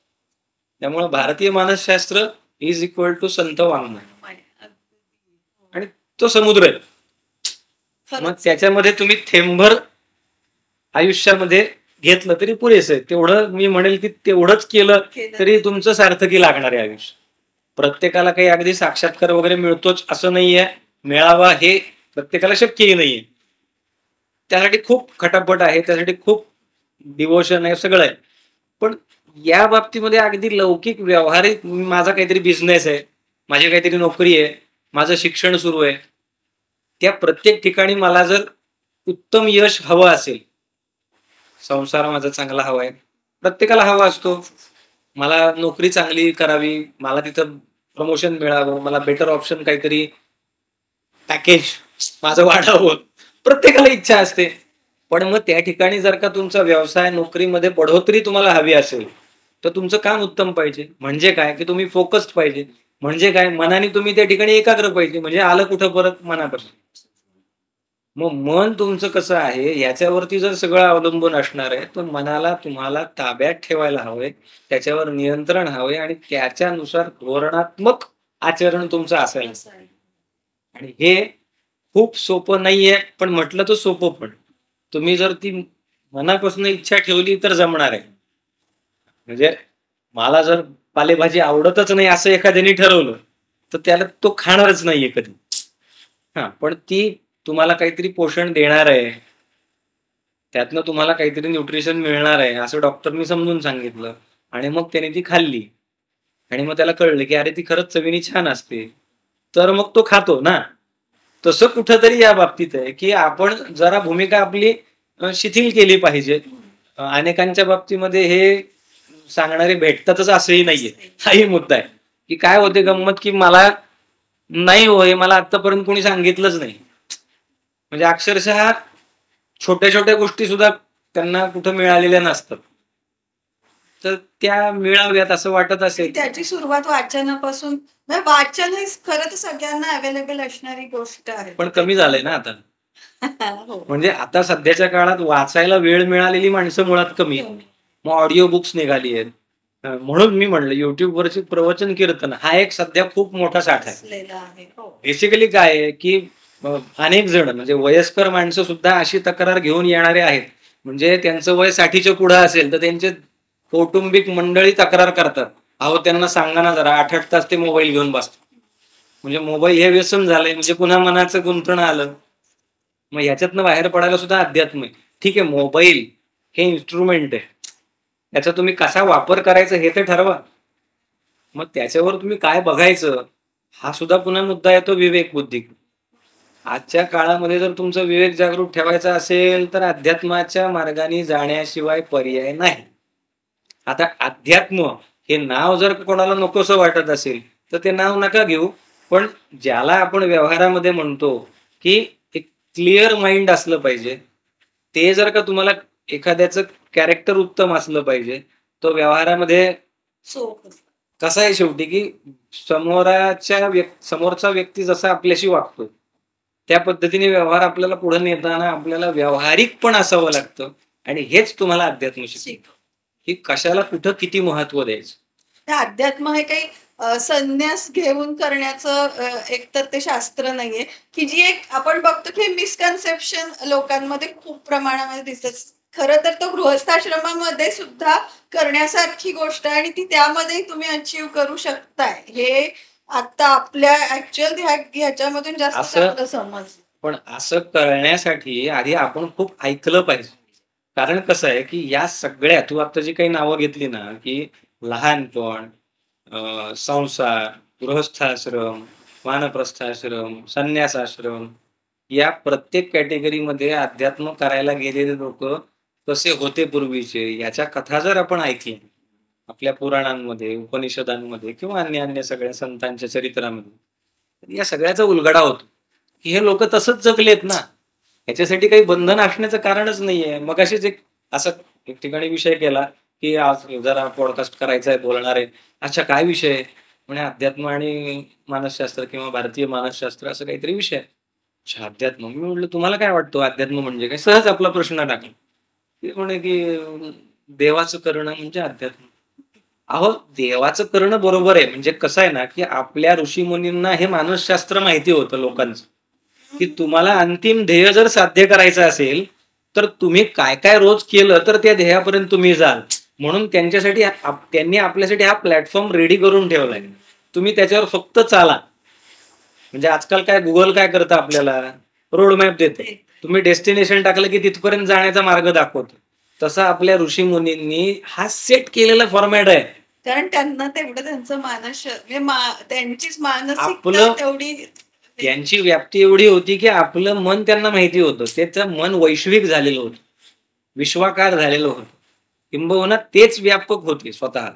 त्यामुळे भारतीय मानसशास्त्र इज इक्वल टू संत वाङ्मय. आणि तो समुद्र आहे. मग त्याच्यामध्ये तुम्ही थेंबभर आयुष्यामध्ये घेतलं तरी पुरेसं आहे. तेवढं मी म्हणेल की तेवढंच केलं तरी तुमचं सार्थकी लागणार आहे आयुष्य. प्रत्येकाला काही अगदी साक्षात्कार वगैरे मिळतोच असं नाहीये, मिळावा हे प्रत्येकाला शक्यही नाहीये. त्यासाठी खूप खटापट आहे, त्यासाठी खूप डिवोशन आहे, सगळं आहे. पण या बाबतीमध्ये अगदी लौकिक व्यवहारिक, माझा काहीतरी बिझनेस आहे, माझी काहीतरी नोकरी आहे, माझं शिक्षण सुरू आहे, त्या प्रत्येक ठिकाणी मला जर उत्तम यश हवं असेल, संसार माझा चांगला हवा आहे, प्रत्येकाला हवा असतो, मला नोकरी चांगली करावी, मला तिथं प्रमोशन मिळावं, मला बेटर ऑप्शन काहीतरी पॅकेज माझं वाढावं, प्रत्येकाला इच्छा असते. पण मग त्या ठिकाणी जर का तुमचा व्यवसाय नोकरीमध्ये बढोतरी तुम्हाला हवी असेल तर तुमचं काम उत्तम पाहिजे. म्हणजे काय की तुम्ही फोकस्ड पाहिजे. म्हणजे काय, मनाने तुम्ही त्या ठिकाणी एकाग्र पाहिजे. म्हणजे आलं कुठं परत मनापासून. मग मन तुमचं कसं आहे याच्यावरती जर सगळं अवलंबून असणार आहे, तर मनाला तुम्हाला ताब्यात ठेवायला हवंय, त्याच्यावर नियंत्रण हवंय आणि त्याच्यानुसार धोरणात्मक आचरण तुमचं असायला. आणि हे खूप सोपं नाहीये, पण म्हटलं तर सोपं पण. तुम्ही जर ती मनापासून इच्छा ठेवली तर जमणार आहे. म्हणजे मला जर पालेभाजी आवडतच नाही असं एखाद्याने ठरवलं, तर त्याला तो खाणारच नाहीये कधी. पण ती तुम्हाला काहीतरी पोषण देणार आहे, त्यातनं तुम्हाला काहीतरी न्यूट्रिशन मिळणार आहे असं डॉक्टरनी समजून सांगितलं आणि मग त्याने ती खाल्ली आणि मग त्याला कळलं की अरे ती खरंच चवीने छान असते, तर मग तो खातो ना. तसं कुठंतरी या बाबतीत आहे की आपण जरा भूमिका आपली शिथिल केली पाहिजे. अनेकांच्या बाबतीमध्ये हे सांगणारे भेटतातच असंही नाहीये, हाही मुद्दा आहे. की काय होते गंमत की मला नाही होय, मला आतापर्यंत कोणी सांगितलंच नाही. म्हणजे अक्षरशः छोट्या छोट्या गोष्टी सुद्धा त्यांना कुठं मिळालेल्या नसतात, तर त्या मिळाव्यात असं वाटत असेल. त्याची सुरुवात वाचनापासून, वाचन हे खरं तर सगळ्यांना अवेलेबल असणारी गोष्ट आहे, पण कमी झालंय ना आता. हो. म्हणजे आता सध्याच्या काळात वाचायला वेळ मिळालेली माणसं मुळात कमी. मग ऑडिओ बुक्स निघाली आहेत. म्हणून मी म्हणलं युट्यूबवरची प्रवचन कीर्तन हा एक सध्या खूप मोठा साठा आहे. बेसिकली काय आहे की अनेक जण म्हणजे वयस्कर माणसं सुद्धा अशी तक्रार घेऊन येणारे आहेत. म्हणजे त्यांचं वय 60च्या पुढे असेल तर त्यांचे कौटुंबिक मंडळी तक्रार करतात, अहो त्यांना सांगा ना जरा 8-8 तास ते मोबाईल घेऊन बसतात. म्हणजे मोबाईल हे व्यसन झालंय, म्हणजे पुन्हा मनाचं गुंतणं आलं. मग ह्याच्यातनं बाहेर पडायला सुद्धा अध्यात्म आहे. ठीक आहे, मोबाईल हे इन्स्ट्रुमेंट आहे, त्याचा तुम्ही कसा वापर करायचा हे तर ठरवा. मग त्याच्यावर तुम्ही काय बघायचं हा सुद्धा पुन्हा मुद्दा येतो विवेक बुद्धी. आजच्या काळामध्ये जर तुमचा विवेक जागृत ठेवायचा असेल तर अध्यात्माच्या मार्गाने जाण्याशिवाय पर्याय नाही. आता अध्यात्म हे नाव जर कोणाला नकोसं वाटत असेल तर ते नाव नका घेऊ, पण ज्याला आपण व्यवहारामध्ये म्हणतो की एक क्लिअर माइंड असलं पाहिजे, ते जर का तुम्हाला एखाद्याचं कॅरेक्टर उत्तम असलं पाहिजे, तो व्यवहारामध्ये कसा आहे शेवटी की समोरचा व्यक्ती जसा आपल्याशी वागतो त्या पद्धतीने व्यवहार आपल्याला पुढे नेताना आपल्याला व्यावहारिक पण असावं लागतं. आणि हेच तुम्हाला अध्यात्म शिकवतं की कशाला कुठं किती महत्व द्यायचं. अध्यात्म हे काही संन्यास घेऊन करण्याचं एकतर ते शास्त्र नाहीये, की जी एक आपण बघतो की मिसकन्सेप्शन लोकांमध्ये खूप प्रमाणामध्ये दिसत. खरं तर तो गृहस्थाश्रमामध्ये सुद्धा करण्यासारखी गोष्ट आहे आणि ती त्यामध्ये तुम्ही अचीव करू शकताय, हे आता आपल्या ऍक्च्युअल ह्याच्यामधून जास्त चांगलं समज. पण असं करण्यासाठी आधी आपण खूप ऐकलं पाहिजे. कारण कसं आहे की या सगळ्या तू आता जी काही नावं घेतली ना की लहानपण, संसार, गृहस्थाश्रम, वानप्रस्थाश्रम, संन्यासाश्रम, या प्रत्येक कॅटेगरीमध्ये अध्यात्म करायला गेलेले लोक कसे होते पूर्वीचे याच्या कथा जर आपण ऐकल्या आपल्या पुराणांमध्ये, उपनिषदांमध्ये किंवा अन्य अन्य सगळ्या संतांच्या चरित्रामध्ये, या सगळ्याचा उलगडा होतो की हे लोक तसंच जगलेत ना. ह्याच्यासाठी काही बंधन असण्याचं कारणच नाहीये. मग अशीच एक ठिकाणी विषय केला की आज जरा पॉडकास्ट करायचा आहे, बोलणार आहे. अच्छा काय विषय? म्हणजे अध्यात्म आणि मानसशास्त्र किंवा भारतीय मानसशास्त्र असं काहीतरी विषय. अच्छा अध्यात्म. मी म्हटलं तुम्हाला काय वाटतं अध्यात्म म्हणजे काय? सहज आपला प्रश्न टाकला. ते म्हणे की देवाचं करणं म्हणजे अध्यात्म. अहो देवाचं करणं बरोबर आहे, म्हणजे कसं आहे ना की आपल्या ऋषीमुनींना हे मानसशास्त्र माहिती होतं लोकांचं की तुम्हाला अंतिम ध्येय जर साध्य करायचं असेल तर तुम्ही काय काय रोज केलं तर त्या ध्येयापर्यंत तुम्ही जाल. म्हणून त्यांनी आपल्यासाठी हा प्लॅटफॉर्म रेडी करून ठेवलाय. तुम्ही त्याच्यावर फक्त चाला. म्हणजे आजकाल काय गुगल काय करतं आपल्याला रोड मॅप देते, तुम्ही डेस्टिनेशन टाकलं की तिथपर्यंत जाण्याचा मार्ग दाखवतो. तसा आपल्या ऋषी मुनींनी हा सेट केलेला फॉर्मॅट आहे. कारण त्यांना तेवढं त्यांचं त्यांचीच मानसिकता तेवढी, त्यांची व्याप्ती एवढी होती की आपलं मन त्यांना माहिती होतं. त्याचं मन वैश्विक झालेलं होतं, विश्वाकार झालेलं होतं, किंबहुना तेच व्यापक होते स्वतः,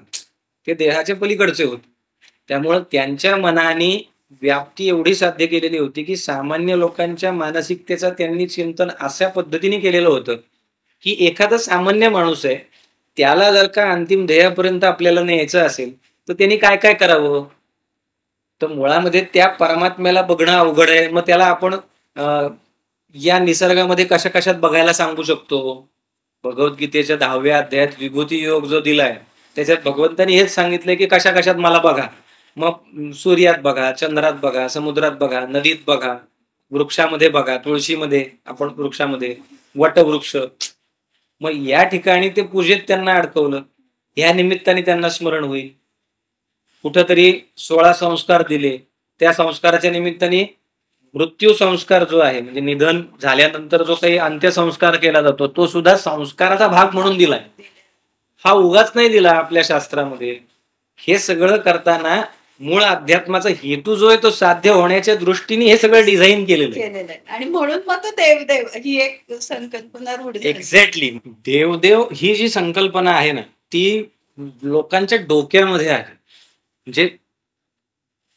ते देहाच्या पलीकडचे होते. त्यामुळं त्यांच्या मनाने व्याप्ती एवढी साध्य केलेली होती की सामान्य लोकांच्या मानसिकतेचा त्यांनी चिंतन अशा पद्धतीने केलेलं होतं की एखादा सामान्य माणूस आहे, त्याला जर का अंतिम ध्येयापर्यंत आपल्याला न्यायचं असेल तर त्यांनी काय काय करावं. तर मुळामध्ये त्या परमात्म्याला बघणं अवघड आहे. मग त्याला आपण या निसर्गामध्ये कशा कशात बघायला सांगू शकतो. भगवद्गीतेच्या 10व्या अध्यायात विभूती योग जो दिलाय त्याच्यात भगवंतानी हेच सांगितलंय की कशा कशात मला बघा. मग सूर्यात बघा, चंद्रात बघा, समुद्रात बघा, नदीत बघा, वृक्षामध्ये बघा, तुळशीमध्ये, आपण वृक्षामध्ये, वटवृक्ष. मग या ठिकाणी ते पूजेत त्यांना अडकवलं. या निमित्ताने त्यांना स्मरण होईल. कुठंतरी 16 संस्कार दिले, त्या संस्काराच्या निमित्ताने मृत्यू संस्कार जो आहे म्हणजे निधन झाल्यानंतर जो काही अंत्यसंस्कार केला जातो तो सुद्धा संस्काराचा भाग म्हणून दिलाय. हा उगाच नाही दिला आपल्या शास्त्रामध्ये. हे सगळं करताना मूळ अध्यात्माचा हेतू जो आहे तो साध्य होण्याच्या दृष्टीने हे सगळं डिझाईन केलेलं आहे. आणि म्हणून मग तो देवदेव ही एक संकल्पना रूढ झाली. एक्झॅक्टली. देवदेव ही जी संकल्पना आहे ना ती लोकांच्या डोक्यामध्ये आहे. म्हणजे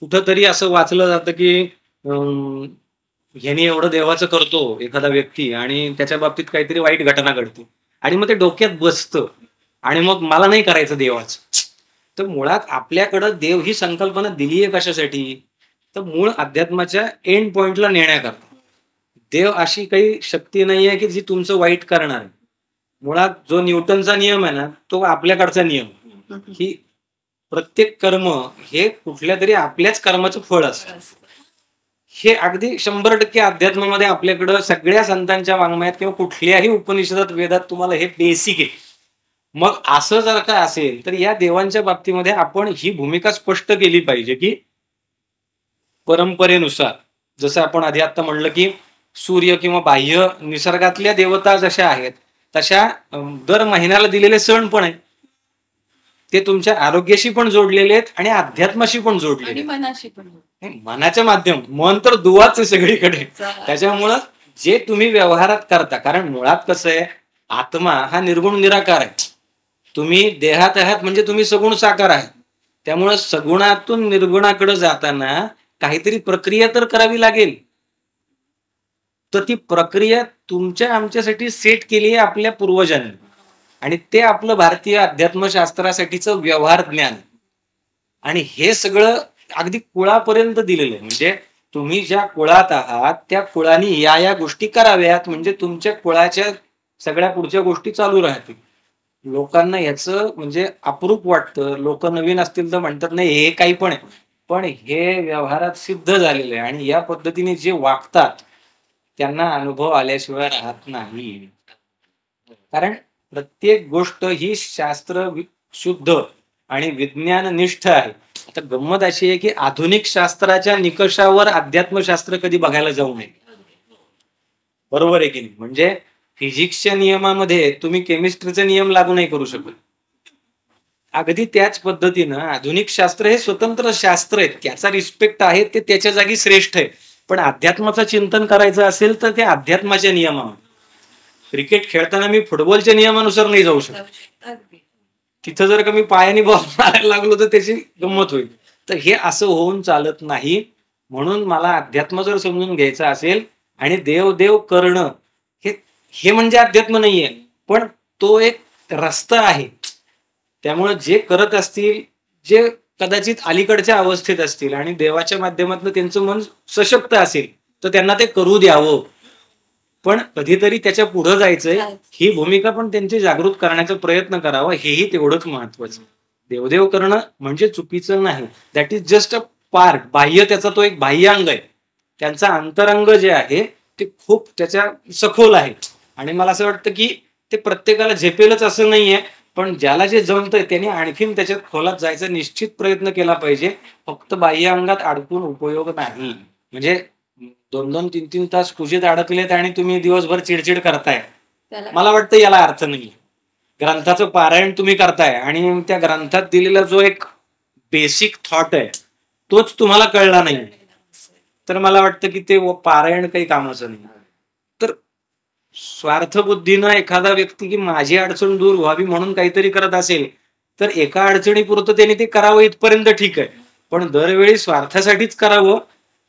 कुठंतरी असं वाचलं जातं की ह्यानी एवढं देवाचं करतो एखादा व्यक्ती आणि त्याच्या बाबतीत काहीतरी वाईट घटना घडते आणि मग ते डोक्यात बसतं आणि मग मला नाही करायचं देवाचं. तर मुळात आपल्याकडं देव ही संकल्पना दिली आहे कशासाठी, तर मूळ अध्यात्माच्या एंड पॉइंटला नेण्याकरता. देव अशी काही शक्ती नाही आहे की जी तुमचं वाईट करणार आहे. मुळात जो न्यूटनचा नियम आहे ना तो आपल्याकडचा नियम ही प्रत्येक कर्म हे कुठल्या तरी आपल्याच कर्माचं फळ असतं. हे अगदी 100% अध्यात्मामध्ये आपल्याकडं सगळ्या संतांच्या वाङ्मयात किंवा कुठल्याही उपनिषदात वेदात तुम्हाला हे बेसिक आहे. मग असं जर का असेल तर या देवांच्या बाबतीमध्ये आपण ही भूमिका स्पष्ट केली पाहिजे की परंपरेनुसार जसं आपण आधी आता म्हणलं की सूर्य किंवा बाह्य निसर्गातल्या देवता जशा आहेत तशा दर महिन्याला दिलेले सण पण आहेत. ते तुमच्या आरोग्याशी पण जोडलेले आहेत आणि अध्यात्माशी पण जोडलेले मनाशी पण. मनाच्या माध्यम मन तर दुवाच आहे सगळीकडे. त्याच्यामुळं जे तुम्ही व्यवहारात करता, कारण मुळात कसं आहे आत्मा हा निर्गुण निराकार आहे. तुम्ही देहात आहात म्हणजे तुम्ही सगुण साकार आहे. त्यामुळं सगुणातून निर्गुणाकडे जाताना काहीतरी प्रक्रिया तर करावी लागेल. तर ती प्रक्रिया तुमच्या आमच्यासाठी सेट केली आहे आपल्या पूर्वजांनी आणि ते आपलं भारतीय अध्यात्मशास्त्रासाठीचं व्यवहार ज्ञान. आणि हे सगळं अगदी कुळापर्यंत दिलेलं आहे. म्हणजे तुम्ही ज्या कुळात आहात त्या कुळानी या गोष्टी कराव्यात म्हणजे तुमच्या कुळाच्या सगळ्या पुढच्या गोष्टी चालू राहतील. लोकांना याचं म्हणजे अप्रूप वाटतं. लोक नवीन असतील तर म्हणतात नाही हे काही पण आहे, पण हे व्यवहारात सिद्ध झालेलं आहे आणि या पद्धतीने जे वागतात त्यांना अनुभव आल्याशिवाय राहत नाही. कारण प्रत्येक गोष्ट ही शास्त्र शुद्ध आणि विज्ञाननिष्ठ आहे. आता गंमत अशी आहे की आधुनिक शास्त्राच्या निकषावर अध्यात्मशास्त्र कधी बघायला जाऊ नये. बरोबर आहे की नाही. म्हणजे फिजिक्सच्या नियमामध्ये तुम्ही केमिस्ट्रीचे नियम लागू नाही करू शकत. अगदी त्याच पद्धतीनं आधुनिक शास्त्र हे स्वतंत्र शास्त्र आहे, त्याचा रिस्पेक्ट आहे, ते त्याच्या जागी श्रेष्ठ आहे. पण अध्यात्माचं चिंतन करायचं असेल तर ते अध्यात्माच्या नियमामध्ये. क्रिकेट खेळताना मी फुटबॉलच्या नियमानुसार नाही जाऊ शकत. तिथं जर का मी पायाने बॉल मारायला लागलो तर त्याची गंमत होईल. तर हे असं होऊन चालत नाही. म्हणून मला अध्यात्म जर समजून घ्यायचं असेल आणि देव करणं हे म्हणजे अध्यात्म नाहीये, पण तो एक रस्ता आहे. त्यामुळे जे करत असतील, जे कदाचित अलीकडच्या अवस्थेत असतील आणि देवाच्या माध्यमातून त्यांचं मन सशक्त असेल तर त्यांना ते करू द्यावं. पण कधीतरी त्याच्या पुढे जायचंय ही भूमिका पण त्यांची जागृत करण्याचा प्रयत्न करावा, हेही तेवढंच महत्वाचं. देवदेव करणं म्हणजे चुकीचं नाही. That is just a part. बाह्य त्याचा तो एक बाह्य अंग आहे. त्यांचा अंतरंग जे आहे ते खूप त्याच्या सखोल आहे आणि मला असं वाटतं की ते प्रत्येकाला झेपेलच असं नाहीये. पण ज्याला जे जमतंय त्याने आणखीन त्याच्यात खोलात जायचा निश्चित प्रयत्न केला पाहिजे. फक्त बाह्य अंगात अडकून उपयोग नाही. म्हणजे 2-2, 3-3 तास पूजेत अडकलेत आणि तुम्ही दिवसभर चिडचिड करताय, मला वाटतं याला अर्थ नाही. ग्रंथाचं पारायण तुम्ही करताय आणि त्या ग्रंथात दिलेला जो एक बेसिक थॉट आहे तोच तुम्हाला कळला नाही तर मला वाटतं की ते पारायण काही कामाचं नाही. तर स्वार्थ बुद्धीनं एखादा व्यक्ती की माझी अडचण दूर व्हावी म्हणून काहीतरी करत असेल तर एका अडचणीपुरतं त्याने ते करावं इथपर्यंत ठीक आहे, पण दरवेळी स्वार्थासाठीच करावं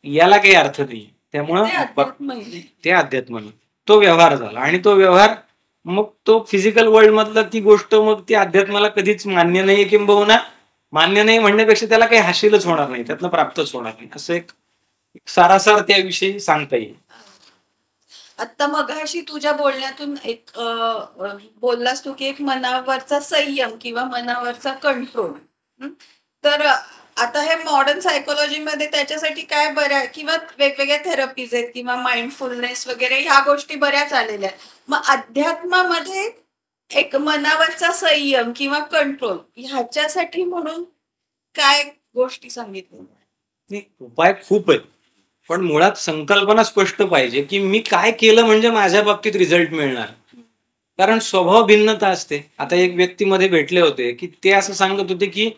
याला काही अर्थ नाही. त्यामुळं ते अध्यात्म तो व्यवहार झाला आणि तो व्यवहार मग तो फिजिकल वर्ल्ड मधला ती गोष्ट मग ती अध्यात्माला कधीच मान्य नाही. किंबहुना मान्य नाही म्हणण्यापेक्षा त्याला काही हासिलच होणार नाही, त्यातनं प्राप्तच होणार नाही. असं एक सारासार त्याविषयी सांगता येईल. आता मगाशी तुझ्या बोलण्यातून एक बोललास तू की एक मनावरचा संयम किंवा मनावरचा कंट्रोल. तर आता हे मॉडर्न सायकोलॉजी मध्ये त्याच्यासाठी काय बऱ्या किंवा वेगवेगळ्या थेरपीज आहेत किंवा माइंडफुलनेस वगैरे ह्या गोष्टी बऱ्याच आलेल्या आहेत. मग अध्यात्मामध्ये एक मनावरचा संयम किंवा कंट्रोल ह्याच्यासाठी म्हणून काय गोष्टी सांगितल्या? नाही, उपाय खूप आहेत, पण मुळात संकल्पना स्पष्ट पाहिजे की मी काय केलं म्हणजे माझ्या बाबतीत रिझल्ट मिळणार. कारण स्वभाव भिन्नता असते. आता एक व्यक्तीमध्ये भेटले होते की ते असं सांगत होते की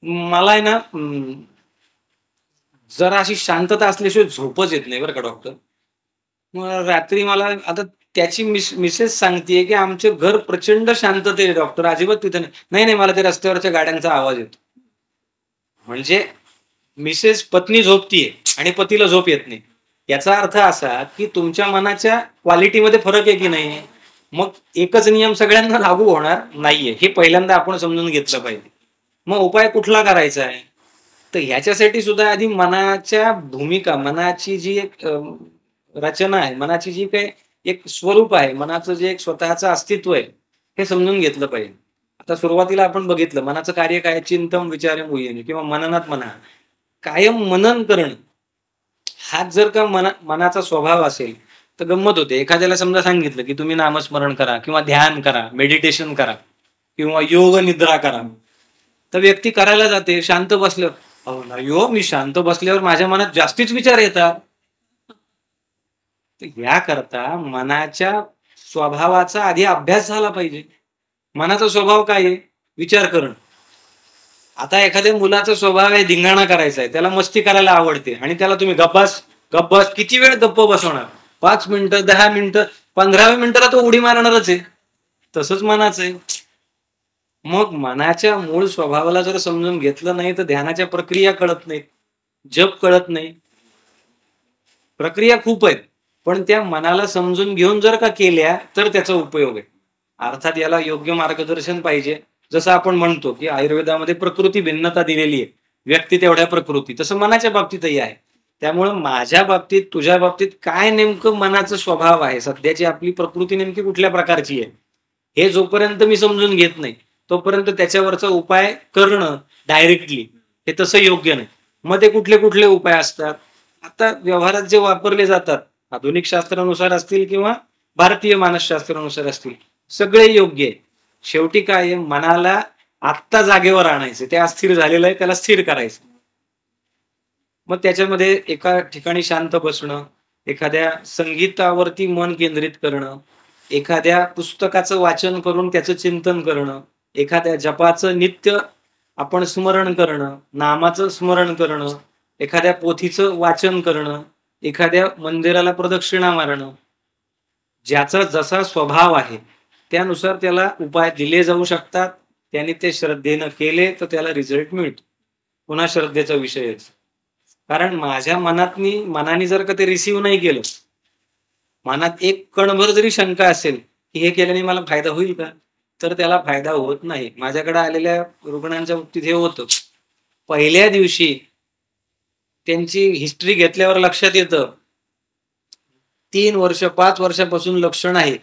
मला आहे ना जरा अशी शांतता असल्याशिवाय झोपच येत नाही बरं का डॉक्टर. मग रात्री मला आता त्याची मिसेस सांगतेय की आमचे घर प्रचंड शांततेत आहे डॉक्टर, अजिबात तिथे नाही. नाही, मला ते रस्त्यावरच्या गाड्यांचा आवाज येतो. म्हणजे मिसेस पत्नी झोपतीये आणि पतीला झोप येत नाही. याचा अर्थ असा की तुमच्या मनाच्या क्वालिटीमध्ये फरक आहे की नाही. मग एकच नियम सगळ्यांना लागू होणार नाहीये, हे पहिल्यांदा आपण समजून घेतलं पाहिजे. मग उपाय कुठला करायचा आहे, तर ह्याच्यासाठी सुद्धा आधी मनाच्या भूमिका, मनाची जी एक रचना आहे, मनाची जी काही एक स्वरूप आहे, मनाचं जे एक स्वतःचं अस्तित्व आहे, हे समजून घेतलं पाहिजे. आता सुरुवातीला आपण बघितलं मनाचं कार्य काय, चिंतन विचार किंवा मननात म्हणा, कायम मनन करणं. हाच जर का मनाचा स्वभाव असेल तर गंमत होते. एखाद्याला समजा सांगितलं की तुम्ही नामस्मरण करा किंवा ध्यान करा, मेडिटेशन करा किंवा योग निद्रा करा, तर व्यक्ती करायला जाते. शांत बसल्यावर अहो नाही हो, मी शांत बसल्यावर माझ्या मनात जास्तीच विचार येतात. याकरता मनाच्या स्वभावाचा आधी अभ्यास झाला पाहिजे. मनाचा स्वभाव काय आहे, विचार करणं. आता एखाद्या मुलाचा स्वभाव आहे धिंगाणा करायचा आहे, त्याला मस्ती करायला आवडते आणि त्याला तुम्ही गप्पास किती वेळ गप्प बसवणार? 5 मिनिटं, 10 मिनिटं, 15व्या मिनिटाला तो उडी मारणारच आहे. तसंच मनाचं आहे. मग मनाच्या मूळ स्वभावाला जर समजून घेतलं नाही तर ध्यानाच्या प्रक्रिया कळत नाहीत, जप कळत नाही. प्रक्रिया खूप आहेत, पण त्या मनाला समजून घेऊन जर का केल्या तर त्याचा उपयोग आहे. अर्थात याला योग्य मार्गदर्शन पाहिजे. जसं आपण म्हणतो की आयुर्वेदामध्ये प्रकृती भिन्नता दिलेली आहे, व्यक्ती तेवढ्या प्रकृती, तसं मनाच्या बाबतीतही आहे. त्यामुळं माझ्या बाबतीत, तुझ्या बाबतीत काय नेमकं मनाचा स्वभाव आहे, सध्याची आपली प्रकृती नेमकी कुठल्या प्रकारची आहे, हे जोपर्यंत मी समजून घेत नाही तोपर्यंत त्याच्यावरचा उपाय करणं डायरेक्टली हे तसं योग्य नाही. मग ते कुठले कुठले उपाय असतात, आता व्यवहारात जे वापरले जातात, आधुनिक शास्त्रानुसार असतील किंवा भारतीय मानसशास्त्रानुसार असतील, सगळे योग्य आहे. शेवटी काय आहे, मनाला आत्ता जागेवर आणायचं, ते अस्थिर झालेलं आहे त्याला स्थिर करायचं. मग त्याच्यामध्ये एका ठिकाणी शांत बसणं, एखाद्या संगीतावरती मन केंद्रित करणं, एखाद्या पुस्तकाचं वाचन करून त्याचं चिंतन करणं, एखाद्या जपाचं नित्य आपण स्मरण करणं, नामाचं स्मरण करणं, एखाद्या पोथीचं वाचन करणं, एखाद्या मंदिराला प्रदक्षिणा मारणं. ज्याचा जसा स्वभाव आहे त्यानुसार त्याला उपाय दिले जाऊ शकतात. त्याने ते श्रद्धेनं केले तर त्याला रिझल्ट मिळतो. पुन्हा श्रद्धेचा विषयच, कारण माझ्या मनाने जर का ते रिसीव्ह नाही केलं, मनात एक कणभर जरी शंका असेल की हे केल्याने मला फायदा होईल का, तर त्याला फायदा होत नाही. माझ्याकडे आलेल्या रुग्णांच्या बाबतीत हे होतं. पहिल्या दिवशी त्यांची हिस्ट्री घेतल्यावर लक्षात येतं 3 वर्ष 5 वर्षापासून लक्षण आहे.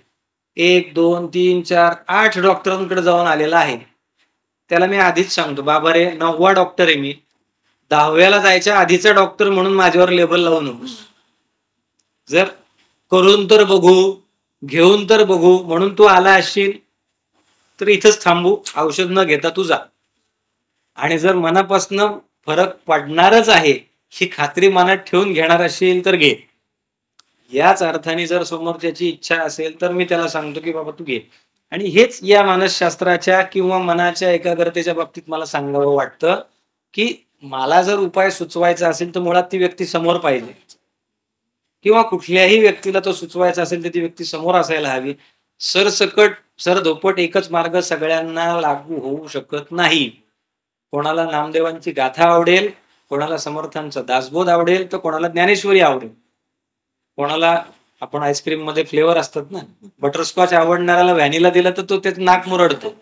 1 2 3 4 8 डॉक्टरांकडे जाऊन आलेला आहे. त्याला मी आधीच सांगतो, बाबा रे 9वा डॉक्टर आहे मी, 10व्याला जायच्या आधीचा डॉक्टर म्हणून माझ्यावर लेबल लावू नकोस. जर करून तर बघू, घेऊन तर बघू म्हणून तू आला असशील तर इथंच थांबू, औषध न घेता तू जा. आणि जर मनापासनं फरक पडणारच आहे ही खात्री मनात ठेवून घेणार असेल तर घे. याच अर्थाने जर समोरच्याची इच्छा असेल तर मी त्याला सांगतो की बाबा तू घे. आणि हेच या मानसशास्त्राच्या किंवा मनाच्या एकाग्रतेच्या बाबतीत मला सांगावं वाटतं की मला जर उपाय सुचवायचा असेल तर मुळात ती व्यक्ती समोर पाहिजे, किंवा कुठल्याही व्यक्तीला तो सुचवायचा असेल तर ती व्यक्ती समोर असायला हवी. सरसकट सरधोपट एकच मार्ग सगळ्यांना लागू होऊ शकत नाही. कोणाला नामदेवांची गाथा आवडेल, कोणाला समर्थांचा दासबोध आवडेल, तर कोणाला ज्ञानेश्वरी आवडेल, कोणाला आपण आईस्क्रीम मध्ये फ्लेवर असतात ना, बटरस्कॉच आवडणाऱ्याला व्हॅनिला दिलं तर तो त्याच नाक मुरडतो.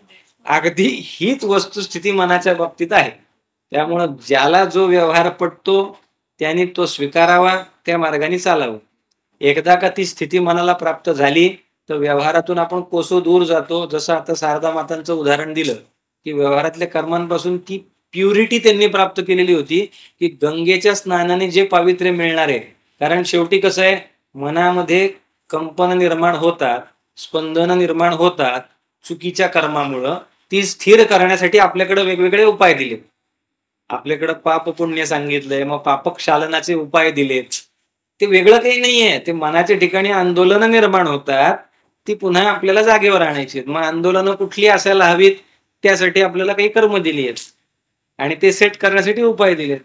अगदी हीच वस्तुस्थिती मनाच्या बाबतीत आहे. त्यामुळं ज्याला जो व्यवहार पटतो त्याने तो स्वीकारावा, त्या मार्गाने चालावं. एकदा का ती स्थिती मनाला प्राप्त झाली तर व्यवहारातून आपण कोसो दूर जातो. जसं आता शारदा मातांचं उदाहरण दिलं की व्यवहारातल्या कर्मांपासून ती प्युरिटी त्यांनी प्राप्त केलेली होती की गंगेच्या स्नानाने जे पावित्र्य मिळणार आहे. कारण शेवटी कसं आहे, मनामध्ये कंपन निर्माण होतात, स्पंदन निर्माण होतात चुकीच्या कर्मामुळं. ती स्थिर करण्यासाठी आपल्याकडे वेगवेगळे उपाय दिले. आपल्याकडे पाप पुण्य सांगितलंय, मग पापक्षालनाचे उपाय दिलेत. ते वेगळं काही नाहीये. ते मनाच्या ठिकाणी आंदोलन निर्माण होतात, ती पुन्हा आपल्याला जागेवर आणायची. मग आंदोलनं कुठली असायला हवीत, त्यासाठी आपल्याला काही कर्म दिली आहेत आणि ते सेट करण्यासाठी उपाय दिलेत.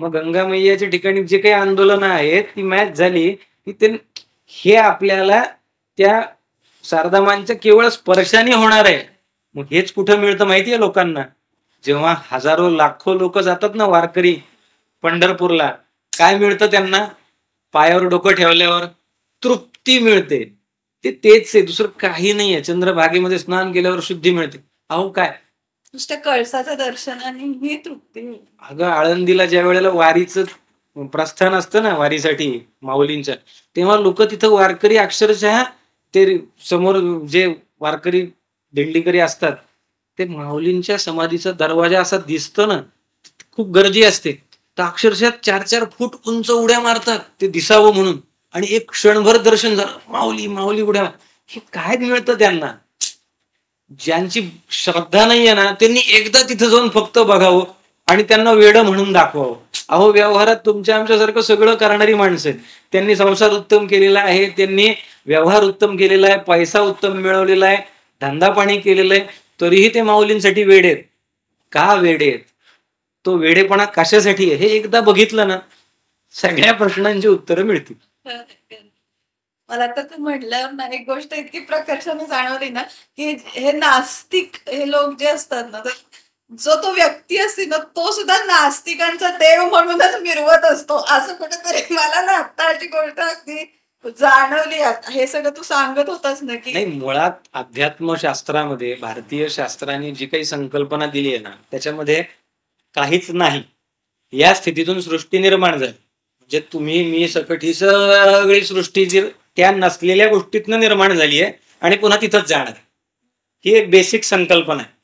मग गंगा मैयाच्या ठिकाणी जे काही आंदोलनं आहेत ती मॅच झाली की ते हे आपल्याला त्या शारदामांच्या केवळ स्पर्शाने होणार आहे. मग हेच कुठं मिळतं माहितीये लोकांना? जेव्हा हजारो लाखो लोक जातात ना वारकरी पंढरपूरला, काय मिळतं त्यांना? पायावर डोकं ठेवल्यावर तृप्ती मिळते. तेच आहे, दुसरं काही नाहीये. चंद्रभागेमध्ये स्नान केल्यावर शुद्धी मिळते. अहो काय, नुसत्या कळसाचं दर्शनाने ही तृप्ती. अगं आळंदीला ज्या वेळेला वारीचं प्रस्थान असतं ना वारीसाठी माऊलींच्या, तेव्हा लोक तिथं वारकरी अक्षरशः ते समोर जे वारकरी दिंडीकरी असतात ते माऊलींच्या समाधीचा दरवाजा असा दिसतो ना, खूप गर्दी असते, तर अक्षरशः 4-4 फूट उंच उड्या मारतात ते दिसावं म्हणून. आणि एक क्षणभर दर्शन झालं, माऊली माऊली उड्या. हे काय मिळतं त्यांना? ज्यांची श्रद्धा नाहीये ना त्यांनी एकदा तिथं जाऊन फक्त बघावं आणि त्यांना वेड म्हणून दाखवावं. अहो व्यवहारात तुमच्या आमच्यासारखं सगळं करणारी माणसं आहेत. त्यांनी संसार उत्तम केलेला आहे, त्यांनी व्यवहार उत्तम केलेला आहे, पैसा उत्तम मिळवलेला आहे, धंदा पाणी केलेला आहे, तरीही ते माऊलींसाठी वेडे आहेत. का वेडे आहेत? तो वेडेपणा कशासाठी आहे हे एकदा बघितलं ना सगळ्या प्रश्नांची उत्तरं मिळतील. मला तर तू म्हटलं ना, एक गोष्ट इतकी प्रकर्षाने जाणवली ना की हे नास्तिक हे लोक जे असतात ना, जो तो व्यक्ती असते ना तो सुद्धा नास्तिकांचा देव म्हणूनच मिरवत असतो. असं कुठेतरी मला ना आता अशी गोष्ट अगदी जाणवली. हे सगळं तू सांगत होतास ना की नाही, मुळात अध्यात्मशास्त्रामध्ये भारतीय शास्त्राने जी काही संकल्पना दिली आहे ना त्याच्यामध्ये काहीच नाही. या स्थितीतून सृष्टी निर्माण झाली. म्हणजे तुम्ही मी सकट ही सगळी सृष्टी जी त्या नसलेल्या गोष्टीतनं निर्माण झाली आहे आणि पुन्हा तिथंच जाणार. ही एक बेसिक संकल्पना आहे.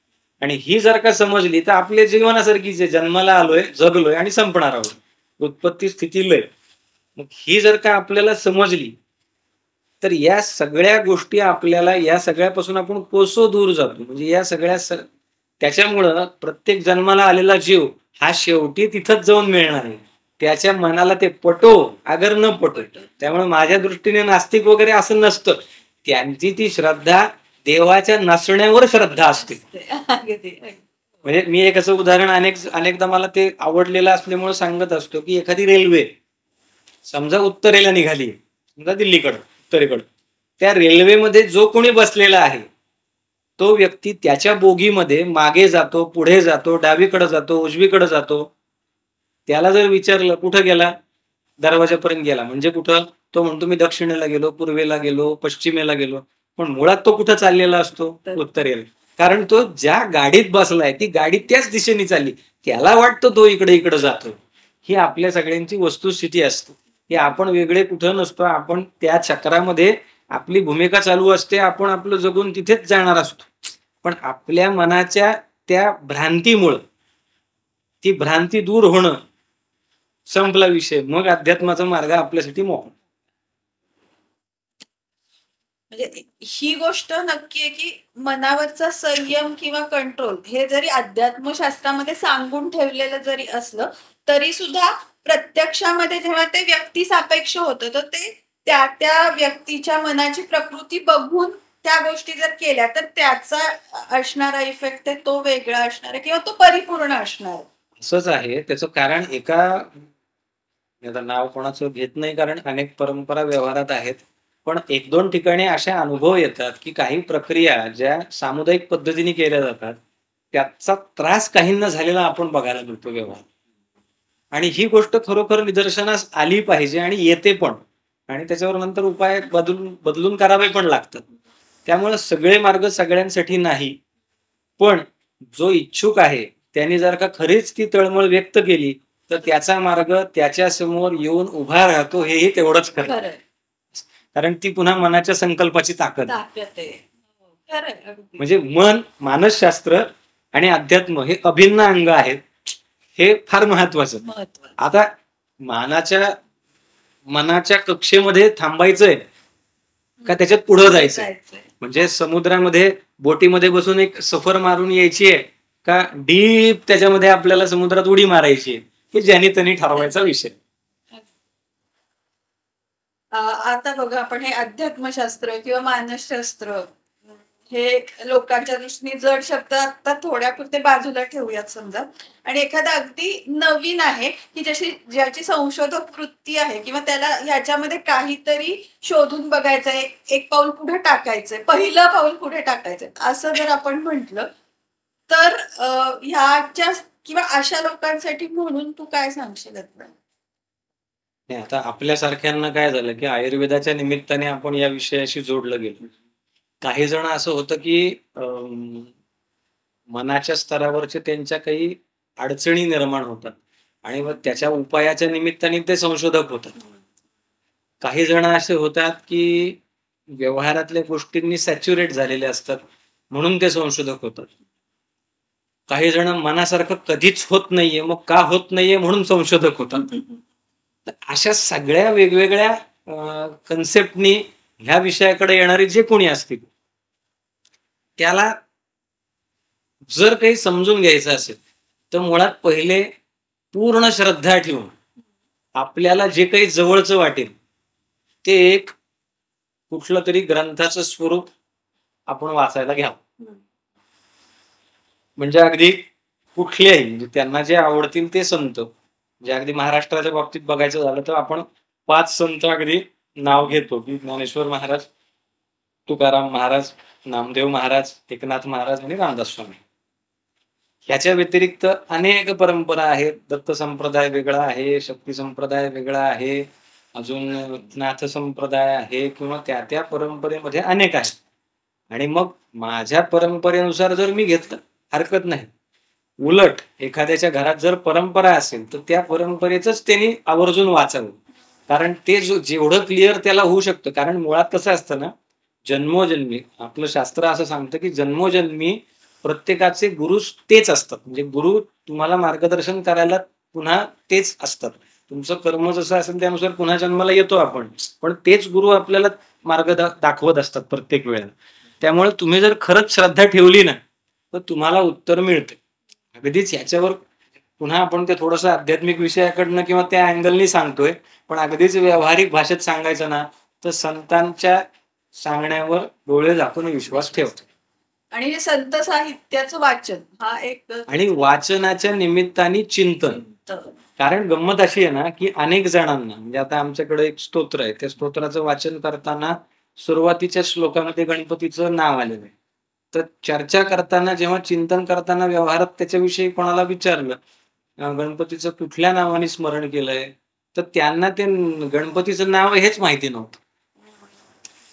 आणि ही जर का समजली तर आपल्या जीवनासारखीच आहे. जन्माला आलोय, जगलोय आणि संपणार आहोत. उत्पत्ती स्थिती लय. मग ही जर का आपल्याला समजली तर या सगळ्या गोष्टी आपल्याला, या सगळ्यापासून आपण कोसो दूर जातो. म्हणजे या सगळ्या त्याच्यामुळं प्रत्येक जन्माला आलेला जीव हा शेवटी तिथंच जाऊन मिळणार आहे. त्याच्या मनाला ते पटो अगर न पटो. त्यामुळे माझ्या दृष्टीने नास्तिक वगैरे असं नसतं. त्यांची ती श्रद्धा देवाच्या नसण्यावर श्रद्धा असते. म्हणजे मी एक असं उदाहरण अनेकदा मला ते आवडलेलं असल्यामुळे सांगत असतो की एखादी रेल्वे समजा उत्तरेला निघाली, समजा दिल्लीकडं उत्तरेकडं, त्या रेल्वेमध्ये जो कोणी बसलेला आहे तो व्यक्ती त्याच्या बोगीमध्ये मागे जातो, पुढे जातो, डावीकडे जातो, उजवीकडे जातो. त्याला जर विचारलं कुठं गेला, दरवाजापर्यंत गेला. म्हणजे कुठं? तो म्हणतो मी दक्षिणेला गेलो, पूर्वेला गेलो, पश्चिमेला गेलो. पण मुळात तो कुठं चाललेला असतो? उत्तरेला. कारण तो ज्या गाडीत बसलाय ती गाडी त्याच दिशेने चालली. त्याला वाटतं तो इकडे इकडे जातो. ही आपल्या सगळ्यांची वस्तुस्थिती असते. हे आपण वेगळे कुठं नसतो. आपण त्या चक्रामध्ये आपली भूमिका चालू असते. आपण आपलं जगून तिथेच जाणार असतो. पण आपल्या मनाच्या त्या भ्रांतीमुळं ती भ्रांती दूर होणं, संपला विषय. मग अध्यात्माचा मार्ग आपल्यासाठी मोकळा. म्हणजे ही गोष्ट नक्की आहे की मनावरचा संयम किंवा कंट्रोल हे जरी अध्यात्मशास्त्रामध्ये सांगून ठेवलेलं जरी असलं तरी सुद्धा प्रत्यक्षामध्ये जेव्हा ते व्यक्ती सापेक्ष होतं तर ते त्या त्या व्यक्तीच्या मनाची प्रकृती बघून त्या गोष्टी जर केल्या तर त्याचा असणारा इफेक्ट आहे तो वेगळा असणार आहे किंवा तो परिपूर्ण असणार आहे. असंच आहे. त्याचं कारण आता नाव कोणाचं घेत नाही कारण अनेक परंपरा व्यवहारात आहेत. पण 1-2 ठिकाणी अशा अनुभव येतात की काही प्रक्रिया ज्या सामुदायिक पद्धतीने केल्या जातात त्याचा त्रास काहींना झालेला आपण बघायला मिळतो व्यवहार. आणि ही गोष्ट खरोखर निदर्शनास आली पाहिजे आणि येते पण. आणि त्याच्यावर नंतर उपाय बदलून करावे पण लागतात. त्यामुळे सगळे मार्ग सगळ्यांसाठी नाही. पण जो इच्छुक आहे त्यांनी जर का खरीच ती तळमळ व्यक्त केली तर त्याचा मार्ग त्याच्या समोर येऊन उभा राहतो. हेही तेवढंच खरं. कारण ती पुन्हा मनाच्या संकल्पाची ताकद आहे. ताकद आहे. हो, खरं आहे, अगदी. म्हणजे मन, मानसशास्त्र आणि अध्यात्म हे अभिन्न अंग आहेत. हे फार महत्वाचं. महत्वाचं. आता मनाच्या कक्षेमध्ये थांबायचंय का त्याच्यात पुढे जायचंय? जायचंय. म्हणजे समुद्रामध्ये बोटीमध्ये बसून एक सफर मारून यायची आहे का डीप त्याच्यामध्ये आपल्याला समुद्रात उडी मारायची आहे, हे ज्याने त्यांनी ठरवायचा विषय. आता बघा, आपण हे अध्यात्मशास्त्र किंवा मानसशास्त्र हे लोकांच्या दृष्टीने जड शब्द आता थोड्यापुरते बाजूला ठेवूयात समजा, आणि एखादा अगदी नवीन आहे की ज्याची संशोधक वृत्ती आहे किंवा त्याला ह्याच्यामध्ये काहीतरी शोधून बघायचंय, एक पाऊल पुढे टाकायचंय, पहिलं पाऊल पुढे टाकायचंय, असं जर आपण म्हटलं तर ह्याच्या किंवा अशा लोकांसाठी म्हणून तू काय सांगशील? आता आपल्यासारख्यांना काय झालं की आयुर्वेदाच्या निमित्ताने आपण या विषयाशी जोडलं गेलो. काही जण असं होतं की मनाच्या स्तरावरचे त्यांच्या काही अडचणी निर्माण होतात आणि मग त्याच्या उपायाच्या निमित्ताने ते संशोधक होतात. काही जण असे होतात की व्यवहारातल्या गोष्टींनी सॅच्युरेट झालेले असतात म्हणून ते संशोधक होतात. काही जण मनासारखं कधीच होत नाहीये, मग का होत नाहीये म्हणून संशोधक होतात. अशा सगळ्या वेगवेगळ्या कन्सेप्टनी ह्या विषयाकडे येणारे जे कोणी असतील त्याला जर काही समजून घ्यायचं असेल तर मुळात पहिले पूर्ण श्रद्धा ठेवून आपल्याला जे काही जवळचं वाटेल ते एक कुठलं तरी ग्रंथाचं स्वरूप आपण वाचायला घ्यावं. म्हणजे अगदी कुठल्याही म्हणजे त्यांना जे आवडतील ते संत, म्हणजे अगदी महाराष्ट्राच्या बाबतीत बघायचं झालं तर आपण 5 संत अगदी नाव घेतो की ज्ञानेश्वर महाराज, तुकाराम महाराज, नामदेव महाराज, एकनाथ महाराज आणि रामदास स्वामी. ह्याच्या व्यतिरिक्त अनेक परंपरा आहेत. दत्त संप्रदाय वेगळा आहे, शक्ती संप्रदाय वेगळा आहे, अजून नाथ संप्रदाय आहे किंवा त्या परंपरेमध्ये अनेक आहेत. आणि मग माझ्या परंपरेनुसार जर मी घेतलं हरकत नाही. उलट एखाद्याच्या घरात जर परंपरा असेल तर त्या परंपरेच त्यांनी आवर्जून वाचावं, कारण ते जेवढं क्लिअर त्याला होऊ शकतं. कारण मुळात कसं असतं ना, जन्मोजन्मी आपलं शास्त्र असं सांगतं की जन्मोजन्मी प्रत्येकाचे गुरु तेच असतात. म्हणजे गुरु तुम्हाला मार्गदर्शन करायला पुन्हा तेच असतात. तुमचं कर्म जसं असेल त्यानुसार पुन्हा जन्माला येतो आपण, पण तेच गुरु आपल्याला मार्ग दाखवत असतात प्रत्येक वेळेला. त्यामुळे तुम्ही जर खरंच श्रद्धा ठेवली ना तर तुम्हाला उत्तर मिळते. अगदीच ह्याच्यावर पुन्हा आपण ते थोडंसं आध्यात्मिक विषयाकडनं किंवा त्या अँगलनी सांगतोय, पण अगदीच व्यावहारिक भाषेत सांगायचं ना तर संतांच्या सांगण्यावर डोळे झाकून विश्वास ठेवतो. आणि संत साहित्याचं वाचन हा एक, आणि वाचनाच्या निमित्ताने चिंतन. कारण गंमत अशी आहे ना की अनेक जणांना, म्हणजे आता आमच्याकडे एक स्तोत्र आहे, त्या स्तोत्राचं वाचन करताना सुरुवातीच्या श्लोकामध्ये गणपतीचं नाव आलेलं आहे. तर चर्चा करताना जेव्हा चिंतन करताना व्यवहारात त्याच्याविषयी कोणाला विचारलं गणपतीचं कुठल्या नावाने स्मरण केलंय, तर त्यांना ते गणपतीचं नाव हेच माहिती नव्हतं.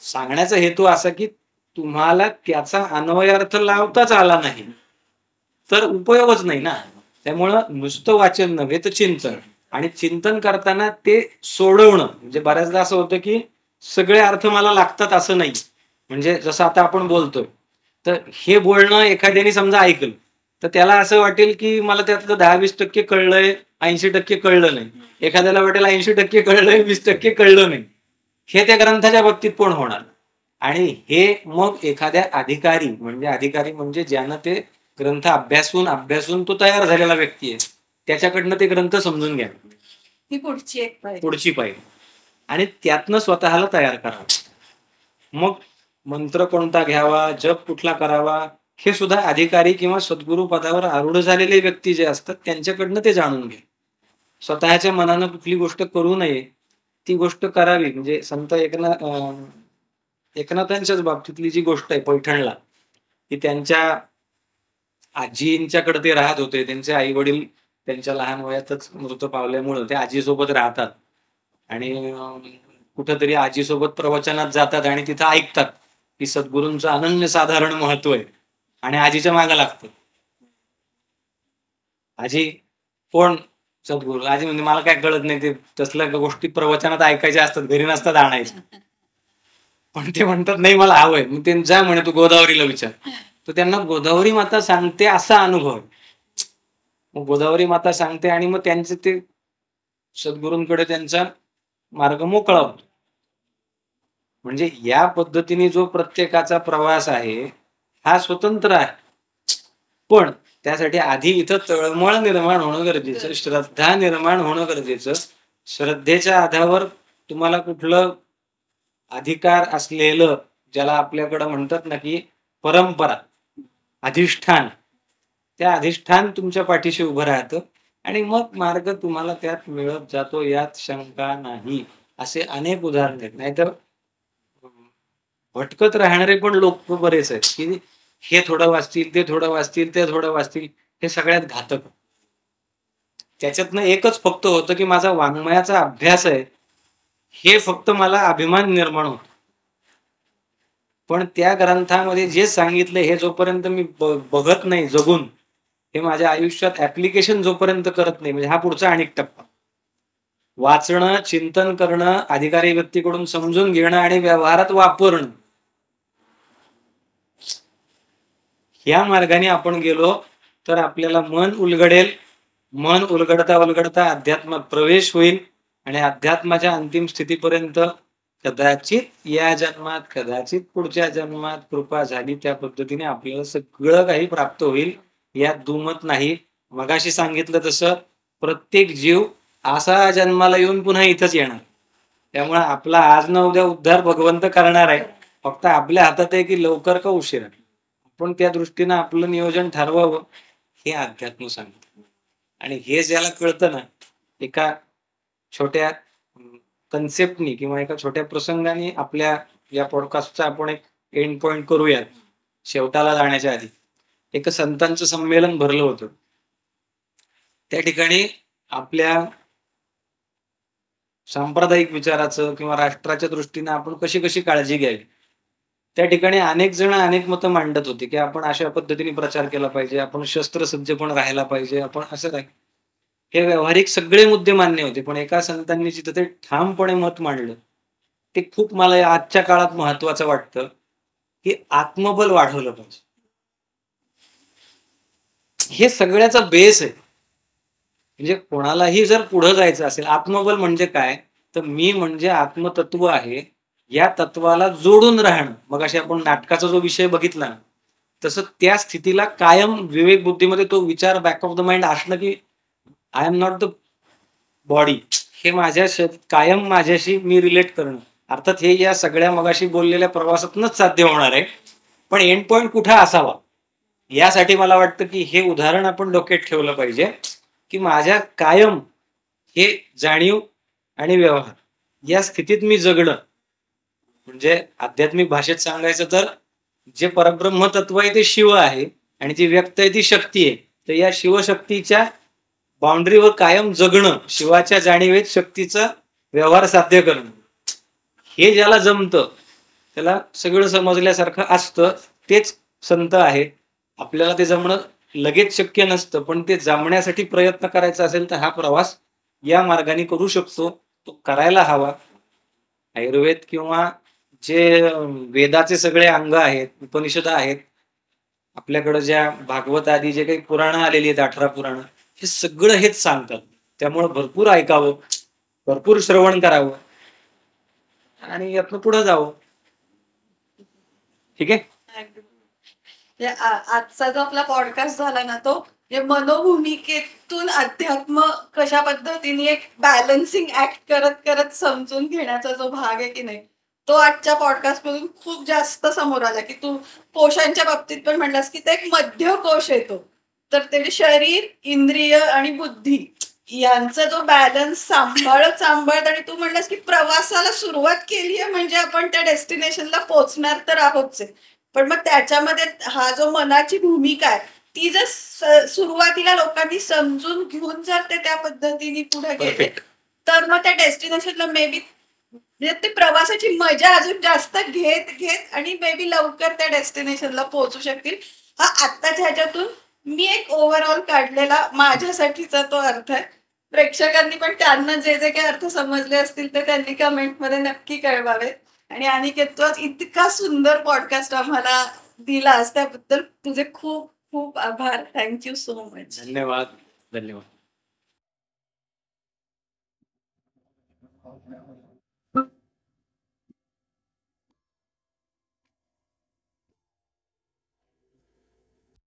सांगण्याचा हेतू असा की तुम्हाला त्याचा अन्वयार्थ लावताच आला नाही तर उपयोगच नाही ना. त्यामुळं नुसतं वाचन नव्हे तर चिंतन, आणि चिंतन करताना ते सोडवणं. म्हणजे बऱ्याचदा असं होतं की सगळे अर्थ मला लागतात असं नाही. म्हणजे जसं आता आपण बोलतोय तर हे बोलणं एखाद्याने समजा ऐकलं तर त्याला असं वाटेल की मला त्यातलं 10-20% कळलंय, 80% कळलं नाही. एखाद्याला वाटेल 80% कळलंय, 20% कळलं नाही. हे त्या ग्रंथाच्या बाबतीत पण होणार. आणि हे मग एखाद्या अधिकारी म्हणजे ज्यानं ते ग्रंथ अभ्यासून तो तयार झालेला व्यक्ती आहे त्याच्याकडनं ते ग्रंथ समजून घ्या, ही पुढची पायरी, आणि त्यातनं स्वतःला तयार करावं. मग मंत्र कोणता घ्यावा, जप कुठला करावा, हे सुद्धा अधिकारी किंवा सद्गुरु पदावर आरूढ झालेले व्यक्ती जे असतात त्यांच्याकडनं ते जाणून घ्या. स्वतःच्या मनानं कुठली गोष्ट करू नये, ती गोष्ट करावी. म्हणजे संत एकनाथांच्याच बाबतीतली जी गोष्ट आहे पैठणला, की त्यांच्या आजींच्याकडे ते राहत होते. त्यांचे आई वडील त्यांच्या लहान वयातच मृत पावल्यामुळं ते आजीसोबत राहतात आणि कुठंतरी आजीसोबत प्रवचनात जातात आणि तिथं ऐकतात की सद्गुरूंचं अनन्य साधारण महत्व आहे, आणि आजीच्या मागे लागतात. आजी कोण? सद्गुरू. आजी म्हणजे मला काय कळत नाही, ते तसल्या गोष्टी प्रवचनात ऐकायच्या असतात, घरी नसतात आणायच्या. पण ते म्हणतात नाही मला हवंय. मग ते जा म्हणे तू गोदावरीला विचार. तर त्यांना गोदावरी माता सांगते असा अनुभव आहे. मग गोदावरी माता सांगते आणि मग त्यांचे ते सद्गुरूंकडे त्यांचा मार्ग मोकळा होतो. म्हणजे या पद्धतीने जो प्रत्येकाचा प्रवास आहे हा स्वतंत्र आहे. पण त्यासाठी आधी इथं तळमळ निर्माण होणं गरजेचं, श्रद्धा निर्माण होणं गरजेचं. श्रद्धेच्या आधारावर तुम्हाला कुठलं अधिकार असलेलं, ज्याला आपल्याकडं म्हणतात ना की परंपरा, अधिष्ठान, त्या अधिष्ठान तुमच्या पाठीशी उभं राहतं आणि मग मार्ग तुम्हाला त्यात मिळत जातो, यात शंका नाही. असे अनेक उदाहरण आहेत. नाहीतर भटकत राहणारे पण लोक बरेच आहेत की हे थोडं वाचतील, ते थोडं वाचतील, ते थोडं वाचतील. हे सगळ्यात घातक. त्याच्यातनं एकच फक्त होतं की माझा वाङ्मयाचा अभ्यास आहे, हे फक्त मला अभिमान निर्माण होतो. पण त्या ग्रंथामध्ये जे सांगितलं हे जोपर्यंत मी बघत नाही जगून, हे माझ्या आयुष्यात ऍप्लिकेशन जोपर्यंत करत नाही, म्हणजे हा पुढचा अनेक टप्पा. वाचणं, चिंतन करणं, अधिकारी व्यक्तीकडून समजून घेणं आणि व्यवहारात वापरणं, या मार्गाने आपण गेलो तर आपल्याला मन उलगडेल. मन उलगडता उलगडता अध्यात्मात प्रवेश होईल आणि अध्यात्माच्या अंतिम स्थितीपर्यंत कदाचित या जन्मात, कदाचित पुढच्या जन्मात कृपा झाली त्या पद्धतीने आपल्याला सगळं काही प्राप्त होईल, यात दुमत नाही. मगाशी सांगितलं तसं प्रत्येक जीव असा जन्माला येऊन पुन्हा इथंच येणार. त्यामुळे आपला आज न उद्या उद्धार भगवंत करणार आहे. फक्त आपल्या हातात आहे की लवकर का उशिरा. पण त्या दृष्टीनं आपलं नियोजन ठरवावं, हे अध्यात्म सांगतं. आणि हे ज्याला कळतं ना, एका छोट्या कन्सेप्टनी किंवा एका छोट्या प्रसंगाने आपल्या या पॉडकास्टचा आपण एक एंड पॉइंट करूयात. शेवटाला जाण्याच्या आधी एक संतांचं संमेलन भरलं होतं. त्या ठिकाणी आपल्या सांप्रदायिक विचाराचं किंवा राष्ट्राच्या दृष्टीने आपण कशी कशी काळजी घ्यावी, त्या ठिकाणी अनेक जण अनेक मतं मांडत होते की आपण अशा पद्धतीने प्रचार केला पाहिजे, आपण शस्त्रसज्ज पण राहायला पाहिजे, आपण असं काय. हे व्यावहारिक सगळे मुद्दे मान्य होते. पण एका संतांनी जिथं ते ठामपणे मत मांडलं, ते खूप मला आजच्या काळात महत्वाचं वाटतं की आत्मबल वाढवलं पाहिजे. हे सगळ्याचा बेस आहे. म्हणजे कोणालाही जर पुढे जायचं असेल, आत्मबल म्हणजे काय, तर मी म्हणजे आत्मतत्व आहे, या तत्वाला जोडून राहणं. मग अशी आपण नाटकाचा जो विषय बघितला ना, तसं त्या स्थितीला कायम विवेक बुद्धीमध्ये तो विचार बॅक ऑफ द माइंड असणं की I am not the body, हे माझ्या कायम माझ्याशी मी रिलेट करणं. अर्थात हे या सगळ्या मगाशी बोललेल्या प्रवासातूनच साध्य होणार आहे. पण एंड पॉइंट कुठं असावा, यासाठी मला वाटतं की हे उदाहरण आपण डोक्यात ठेवलं पाहिजे की माझ्या कायम हे जाणीव आणि व्यवहार या स्थितीत मी जगणं. म्हणजे आध्यात्मिक भाषेत सांगायचं तर जे परब्रह्म तत्व आहे ते शिव आहे आणि जी व्यक्त आहे ती शक्ती आहे. तर या शिवशक्तीच्या बाउंड्रीवर कायम जगणं, शिवाच्या जाणीवेत शक्तीचा व्यवहार साध्य करणं, हे ज्याला जमतं त्याला सगळं समजल्यासारखं असतं. तेच संत आहेत. आपल्याला ते जमणं लगेच शक्य नसतं, पण ते जमण्यासाठी प्रयत्न करायचा असेल तर हा प्रवास या मार्गाने करू शकतो, तो करायला हवा. आयुर्वेद किंवा जे वेदाचे सगळे अंग आहेत, उपनिषद आहेत, आपल्याकडं ज्या भागवत आदी जे काही पुराणं आलेली आहेत, 18 पुराणं, हे सगळं हेच सांगतात. त्यामुळं भरपूर ऐकावं, भरपूर श्रवण करावं आणि यातनं पुढे जावं. ठीक आहे. आजचा जो आपला पॉडकास्ट झाला ना, तो मनोभूमिकेतून अध्यात्म कशा पद्धतीने एक बॅलन्सिंग ऍक्ट करत करत समजून घेण्याचा जो भाग आहे की नाही, तो आजच्या पॉडकास्ट मधून खूप जास्त समोर आला. की तू कोशांच्या बाबतीत पण म्हणलास की ते एक मध्य कोश येतो, तर ते शरीर, इंद्रिय आणि बुद्धी यांचा जो बॅलन्स सांभाळत आणि तू म्हणलास की प्रवासाला सुरुवात केली आहे म्हणजे आपण त्या डेस्टिनेशनला पोहोचणार तर आहोतच आहे. पण मग त्याच्यामध्ये हा जो मनाची भूमिका आहे, ती जर सुरुवातीला लोकांनी समजून घेऊन जर ते त्या पद्धतीने पुढे गेले, तर मग त्या डेस्टिनेशनला मे बी म्हणजे ते प्रवासाची मजा अजून जास्त घेत घेत आणि मे बी लवकर त्या डेस्टिनेशनला पोहोचू शकतील. हा आत्ताच्या ह्याच्यातून मी एक ओव्हरऑल काढलेला माझ्यासाठीचा तो अर्थ आहे. प्रेक्षकांनी पण त्यांना जे जे काही अर्थ समजले असतील ते त्यांनी कमेंटमध्ये नक्की कळवावे. आणि अनिकेत तू आज इतका सुंदर पॉडकास्ट आम्हाला दिलास त्याबद्दल तुझे खूप खूप आभार. Thank you so much. धन्यवाद. धन्यवाद.